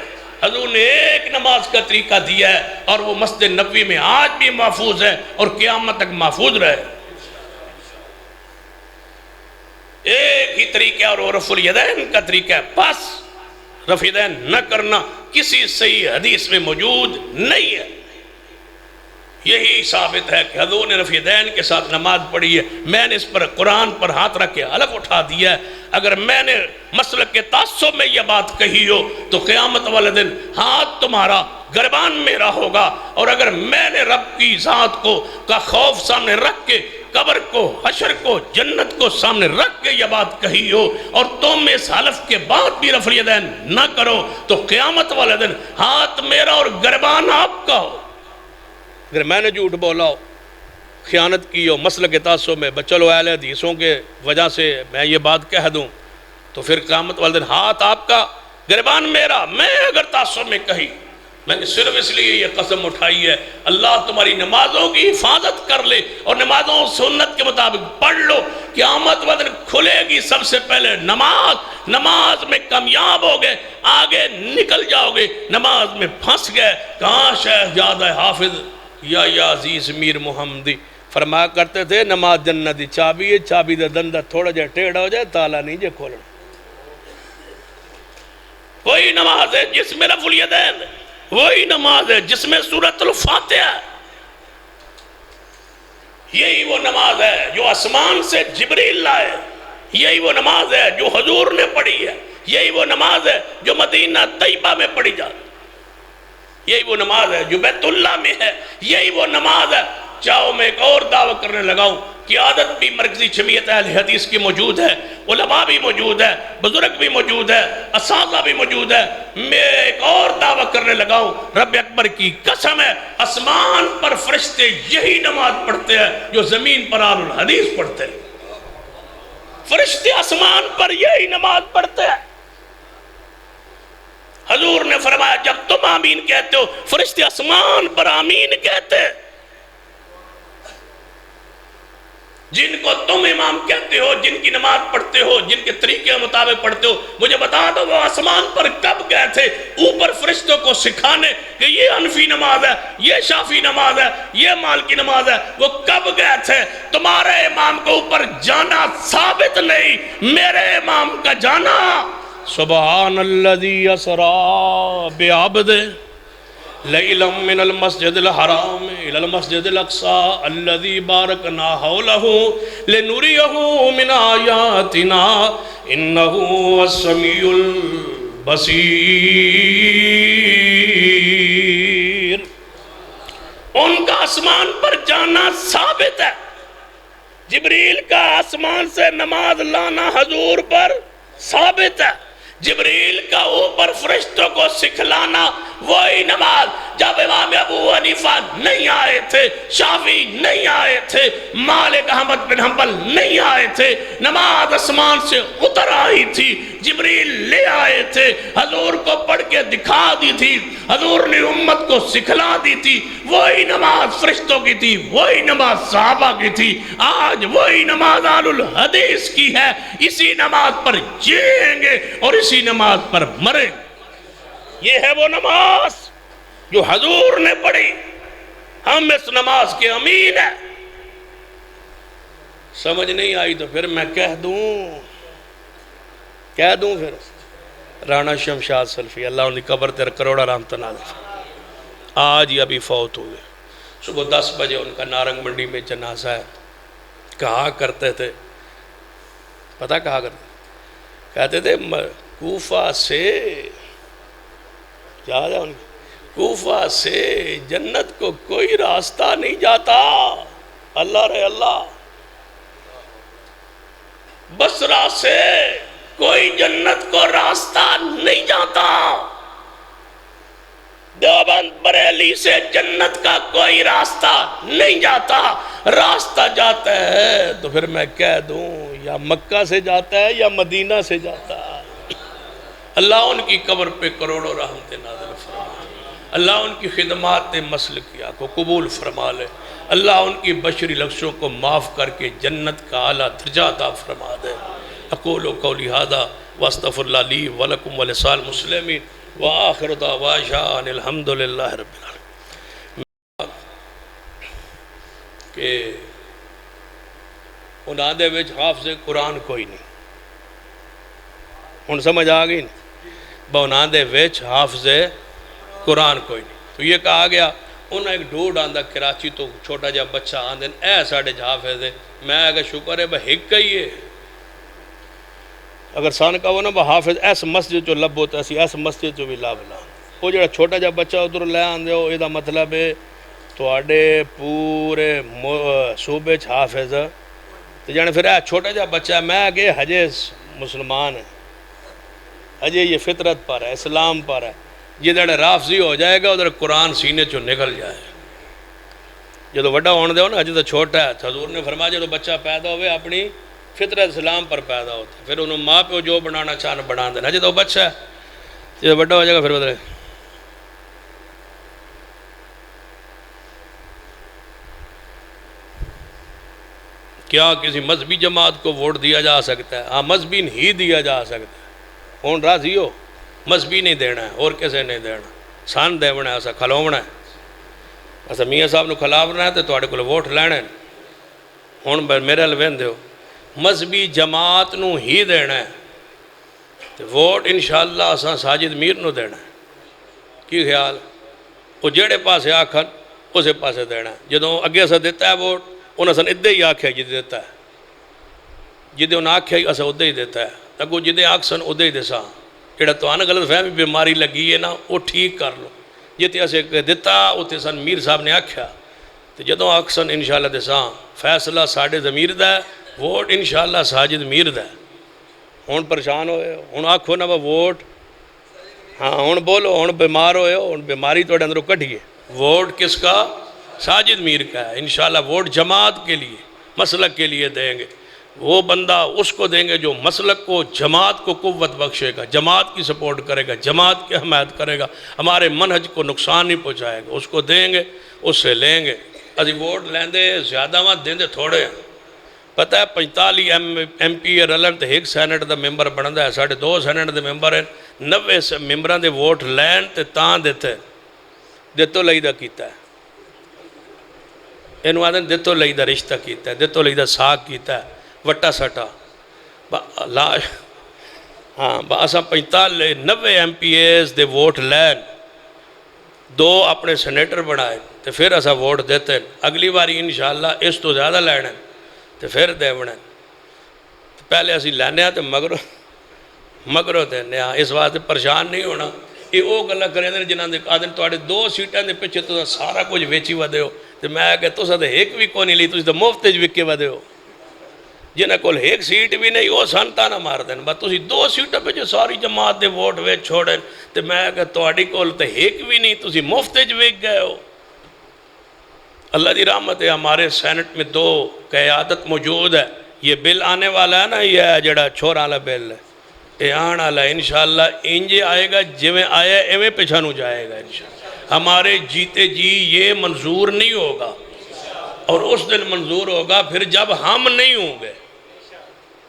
حضور نے ایک نماز کا طریقہ دیا ہے اور وہ مسجد نبوی میں آج بھی محفوظ ہے اور قیامت تک محفوظ رہے. ایک ہی طریقہ اور وہ رفع الیدین کا طریقہ ہے. بس رفع الیدین نہ کرنا کسی صحیح حدیث میں موجود نہیں ہے. یہی ثابت ہے کہ حضور نے رفع الیدین کے ساتھ نماز پڑھی ہے. میں نے اس پر قرآن پر ہاتھ رکھ کے حلف اٹھا دیا ہے اگر میں نے مسلک کے تعصب میں یہ بات کہی ہو تو قیامت والے دن ہاتھ تمہارا گریبان میرا ہوگا. اور اگر میں نے رب کی ذات کو کا خوف سامنے رکھ کے قبر کو، حشر کو، جنت کو سامنے رکھ کے یہ بات کہی ہو اور تم اس حلف کے بعد بھی رفع الیدین نہ کرو تو قیامت والے دن ہاتھ میرا اور گریبان آپ کا ہو. اگر میں نے جھوٹ بولا ہو، خیانت کی ہو مسلک تعصب میں، چلو اہل حدیثوں کے وجہ سے میں یہ بات کہہ دوں تو پھر قیامت والے دن ہاتھ آپ کا گریبان میرا. میں اگر تعصب میں کہی، میں نے صرف اس لیے یہ قسم اٹھائی ہے اللہ تمہاری نمازوں کی حفاظت کر لے اور نمازوں سنت کے مطابق پڑھ لو. قیامت والے دن کھلے گی سب سے پہلے نماز میں کامیاب ہو گئے آگے نکل جاؤ گے، نماز میں پھنس گئے. کہاں شہزادہ حافظ یا عزیز میر محمدی فرمایا کرتے تھے نماز جنت دی چابی ہے، چابی دا دندہ تھوڑا جا ٹیڑھا ہو جائے تالا نہیں جے کھولنا. وہی نماز ہے جس میں رفع الیدین، وہی نماز ہے جس میں سورۃ الفاتحہ. یہی وہ نماز ہے جو آسمان سے جبریل لائے، یہی وہ نماز ہے جو حضور نے پڑھی ہے، یہی وہ نماز ہے جو مدینہ طیبہ میں پڑھی جاتی، یہی وہ نماز ہے جو بیت اللہ میں ہے، یہی وہ نماز ہے. چاہو میں ایک اور دعویٰ کرنے لگاؤں، قیادت بھی مرکزی جمعیت اہل حدیث کی موجود ہے، علماء بھی موجود ہے، بزرگ بھی موجود ہے، اساتذہ بھی موجود ہے. میں ایک اور دعویٰ کرنے لگاؤں، رب اکبر کی قسم ہے آسمان پر فرشتے یہی نماز پڑھتے ہیں جو زمین پر اہل الحدیث پڑھتے ہیں. فرشتے آسمان پر یہی نماز پڑھتے ہیں. حضور نے فرمایا جب تم آمین کہتے ہو فرشتے آسمان پر آمین کہتے ہیں. جن کو تم امام کہتے ہو، جن کی نماز پڑھتے ہو، جن کے طریقے مطابق پڑھتے ہو، مجھے بتا دو وہ آسمان پر کب گئے تھے اوپر فرشتوں کو سکھانے کہ یہ حنفی نماز ہے، یہ شافی نماز ہے، یہ مالکی نماز ہے؟ وہ کب گئے تھے؟ تمہارے امام کو اوپر جانا ثابت نہیں، میرے امام کا جانا سبحان الذی اسری بعبدہ لیلا من المسجد الحرام الى المسجد الاقصى الذي باركنا حوله لنريه من آياتنا انه هو السميع البصير۔ ان کا آسمان پر جانا ثابت ہے، جبریل کا آسمان سے نماز لانا حضور پر ثابت ہے، جبریل کا اوپر فرشتوں کو سکھلانا وہی نماز۔ جب امام ابو حنیفہ نہیں آئے تھے، شافعی نہیں آئے تھے، مالک احمد بن حنبل نہیں آئے تھے، نماز آسمان سے اتر آئی تھی، جبریل لے آئے تھے، حضور کو پڑھ کے دکھا دی تھی، حضور نے امت کو سکھلا دی تھی، وہی نماز فرشتوں کی تھی، وہی نماز صحابہ کی تھی، آج وہی نماز اہل الحدیث کی ہے۔ اسی نماز پر جیئیں گے اور اسی نماز پر مریں گے۔ یہ ہے وہ نماز جو حضور نے پڑھی، ہم اس نماز کے امین ہیں۔ سمجھ نہیں آئی تو پھر میں کہہ دوں پھر رانا شمشاد سلفی اللہ ان کی قبر تیر کروڑا رحمت نازل، آج ہی ابھی فوت ہوئے۔ صبح 10 بجے ان کا نارنگ منڈی میں جنازہ ہے۔ کہا کرتے تھے، پتہ کہا کرتے کہتے تھے کوفہ سے، یاد ہے ان کی، کوفہ سے جنت کو کوئی راستہ نہیں جاتا، اللہ رہے اللہ۔ بصرہ سے کوئی جنت کو راستہ نہیں جاتا، دیوبند بریلی سے جنت کا کوئی راستہ نہیں جاتا۔ راستہ جاتا ہے تو پھر میں کہہ دوں یا مکہ سے جاتا ہے یا مدینہ سے جاتا ہے۔ اللہ ان کی قبر پہ کروڑوں رحمت نازل فرما، اللہ ان کی خدمات مسلکیہ کو قبول فرما لے، اللہ ان کی بشری لفظوں کو معاف کر کے جنت کا اعلیٰ درجہ عطا فرما دے۔ اقول قولی ھذا واستغفر اللہ لی ولکم ولسائر المسلمین وآخر دعوانا ان الحمدللہ رب العالمین۔ کہ انہاں دے وچ حافظ قرآن کوئی نہیں، ہن سمجھ آ گئی نہیں؟ انہاں دے وچ حافظ قرآن کوئی نہیں۔ تو یہ کہا گیا، انہاں ایک ڈوڑ آندہ کراچی تو چھوٹا جا بچہ آندے اے ساڑھے حافظ ہے، میں اگر شکر ہے بھئی ہک کئی ہے، اگر سان کہو نا حافظ ایس مسجد جو لب ہوتا ہے ایس مسجد جو بھی لب لا، وہ جڑا چھوٹا جا بچہ ادھر لے آندے ہو، یہ مطلب ہے تواڈے پورے صوبے چ حافظ، تو جانے پھر چھوٹا جا بچہ ہے، میں کہ ہجے مسلمان ہے، ہجے یہ فطرت پر ہے، اسلام پر ہے، جدھر رافضی ہو جائے گا ادھر قرآن سینے چو نکل جائے۔ جدو وڈا ہونے دے ہو نا، جدو چھوٹا ہے، حضور نے فرمایا جدو بچہ پیدا ہوئے اپنی فطرت اسلام پر پیدا ہوتا ہے، پھر انہوں ماں پہ جو بنانا چاہنا بنا دینا، جدو بچہ ہے جدو وڈا ہو جائے گا پھر بدلے۔ کیا کسی مذہبی جماعت کو ووٹ دیا جا سکتا ہے؟ ہاں مذہبی ہی دیا جا سکتا ہے، ہون راضی ہو، مذہبی نہیں دینا ہے اور کسے نہیں دینا، سان دیونا ہے، ایسا کھلونا ہے، ایسا میاں صاحب نو کھلاونا ہے تو تواڈے کول ووٹ لینے، ہون میرے الوین دیو، مذہبی جماعت نو ہی دینا ہے، تو ووٹ انشاءاللہ اساں ساجد میر نو دینا ہے۔ کی خیال؟ وہ جڑے پاسے آکھن اسے پاسے دینا ہے، جدوں اگے اسا دیتا ہے ووٹ انہاں سن ادھے ہی آکھیا جدے دیتا ہے، جدے انہاں آکھیا ہی اسا ادھے ہی دیتا ہے، اگو جدے آکھسن ادھے ہی دیسا، جڑا تو آنا غلط فہمی بیماری لگی ہے نا وہ ٹھیک کر لو، جتے اسے دیتا اتنے سن میر صاحب نے آکھیا، تو جدوں آکھسن انشاءاللہ دیسا فیصلہ ساڑھے ضمیر دا ہے، ووٹ انشاءاللہ ساجد میر دا ہے۔ ہون پریشان ہوئے ہون آکھو نا ووٹ، ہاں ہون بولو، ہون بیمار ہوئے ہون بیماری توڑے اندروں کٹھیے، ووٹ کس کا؟ ساجد میر کا ہے۔ انشاءاللہ ووٹ جماعت کے لیے، مسلک کے لیے دیں گے، وہ بندہ اس کو دیں گے جو مسلک کو، جماعت کو قوت بخشے گا، جماعت کی سپورٹ کرے گا، جماعت کی حمایت کرے گا، ہمارے منہج کو نقصان نہیں پہنچائے گا، اس کو دیں گے، اس سے لیں گے۔ ابھی ووٹ لیندے زیادہ مت دیندے تھوڑے ہیں، پتہ ہے 45 ایم پی رلن تو ایک سینٹ دا ممبر بنتا ہے، ساڑھے 2 سینٹ دے ممبر ہیں، 90 ممبران دے ووٹ لین تے تاں دیتے دتو لئی دا کیتا ہے، انہوں آدھیں دتو لئی دا رشتہ کیتا ہے، دتو لئی دا ساکھ کیتا ہے، وٹا سٹا ہاں اساں 90 ایم پی ایز دے ووٹ لین 2 اپنے سینیٹر بنائے تو پھر اساں ووٹ دیتے ہیں، اگلی باری انشاءاللہ اس تو زیادہ لینا ہے تو پھر دے بنا پہلے اسی لینے ہیں تو مگروں دینے ہیں، اس واسطے پریشان نہیں ہونا۔ یہ وہ گلہ کریں دیں جنہاں دے آدھیں تو 2 سیٹیں دے پچھے تو سارا کچھ ویچی ودے ہو، تو میں کہا تو ساتھ ایک بھی کونی لی، تو مفت وکے ودے ہو، جنہاں کول ایک سیٹ بھی نہیں وہ سانتا نہ مار دیں، بس تسی 2 سیٹیں پہ ساری جماعت دے ووٹ ویچ چھوڑیں، تو میں کہا تواڈی کول تو ایک بھی نہیں، تسی مفت وک گئے ہو۔ اللہ دی رحمت ہے ہمارے سینٹ میں 2 قیادت موجود ہے، یہ بل آنے والا ہے نا، یہ جڑا چھوڑا والا بل ہے، یہ آنے والا ہے انشاءاللہ، انجے آئے گا جویں آیا ایویں پچھانو جائے گا انشاءاللہ، ہمارے جیتے جی یہ منظور نہیں ہوگا، اور اس دن منظور ہوگا پھر جب ہم نہیں ہوں گے،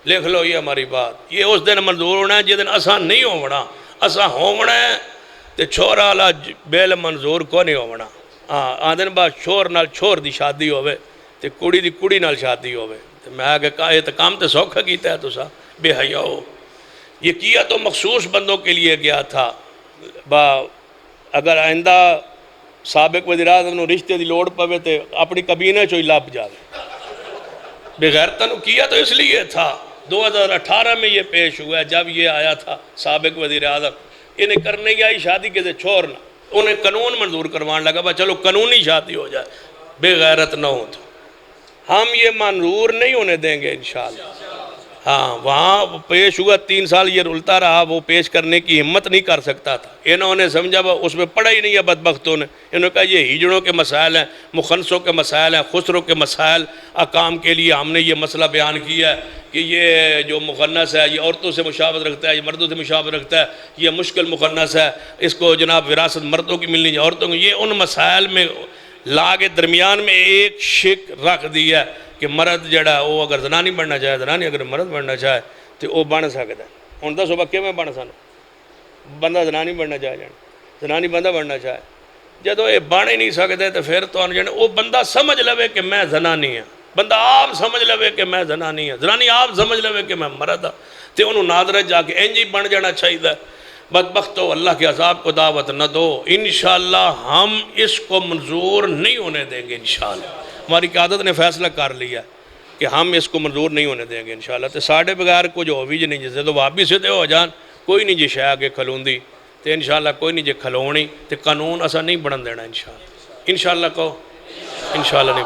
لکھ لو یہ ہماری بات، یہ اس دن منظور ہونا ہے جس دن اساں نہیں ہونا، اساں ہونا ہے تو چھوڑا والا بل منظور کو نہیں ہونا۔ آدھن بعد چھوڑ نال چھوڑ دی شادی ہوئے تو کڑی دی کڑی نال شادی ہوئے، تو میں کہا یہ تو کام تو سوکھا کیتا ہے تو سا بے حیا ہو، یہ کیا تو مخصوص بندوں کے لیے گیا تھا، اگر آئندہ سابق وزیر اعظم نو رشتے دی لوڑ پوے تو اپنی کبینہ چوئی لب جاوے، بغیرتا نو کیا تو اس لیے تھا۔ 2018 میں یہ پیش ہوا ہے جب یہ آیا تھا سابق وزیر اعظم، انہیں کرنے گیا شادی کے سے چھوڑنا، انہیں قانون منظور کروان لگا با چلو قانونی شادی ہو جائے، بے غیرت نہ ہو تو ہم یہ منظور نہیں ہونے دیں گے انشاءاللہ۔ ہاں وہاں پیش ہوا 3 سال یہ رلتا رہا، وہ پیش کرنے کی ہمت نہیں کر سکتا تھا، انہوں نے سمجھا اس میں پڑھا ہی نہیں ہے بدبختوں نے، انہوں نے کہا یہ ہجڑوں کے مسائل ہیں، مخنثوں کے مسائل ہیں، خسروں کے مسائل، اقام کے لیے ہم نے یہ مسئلہ بیان کیا ہے کہ یہ جو مخنث ہے یہ عورتوں سے مشابہت رکھتا ہے، یہ مردوں سے مشابہت رکھتا ہے، یہ مشکل مخنث ہے، اس کو جناب وراثت مردوں کی ملنی چاہیے عورتوں کو، یہ ان مسائل میں لا کے درمیان میں ایک شک رکھ دیا کہ مرد جڑا وہ اگر زنانی بننا چاہے، زنانی اگر مرد بننا چاہے تو وہ بن سکتا ہے۔ ہوں دسو بکے میں بن سن بندہ زنانی بننا چاہے جان زنانی بندہ بننا چاہے، جدو یہ بن ہی نہیں سکتے تو پھر تو وہ بندہ سمجھ لوے کہ میں زنانی ہوں، بندہ آپ سمجھ لوے کہ میں زنانی ہوں، زنانی آپ سمجھ لوے کہ میں مرد ہوں، تو انہوں نادرت جا کے انج ہی بن جانا چاہیے۔ بدبختو اللہ کے عذاب کو دعوت نہ دو، انشاءاللہ ہم اس کو منظور نہیں ہونے دیں گے انشاءاللہ، ہماری قیادت نے فیصلہ کر لیا کہ ہم اس کو منظور نہیں ہونے دیں گے انشاءاللہ، تو ساڑھے بغیر کچھ ہو بھی نہیں جسے تو واپی سے ہو جان کوئی نہیں جی شاہ کے کھلون دی تو انشاءاللہ کوئی نہیں جی کھلونی تو قانون اسا نہیں بڑھن دینا انشاءاللہ کہو انشاءاللہ نہیں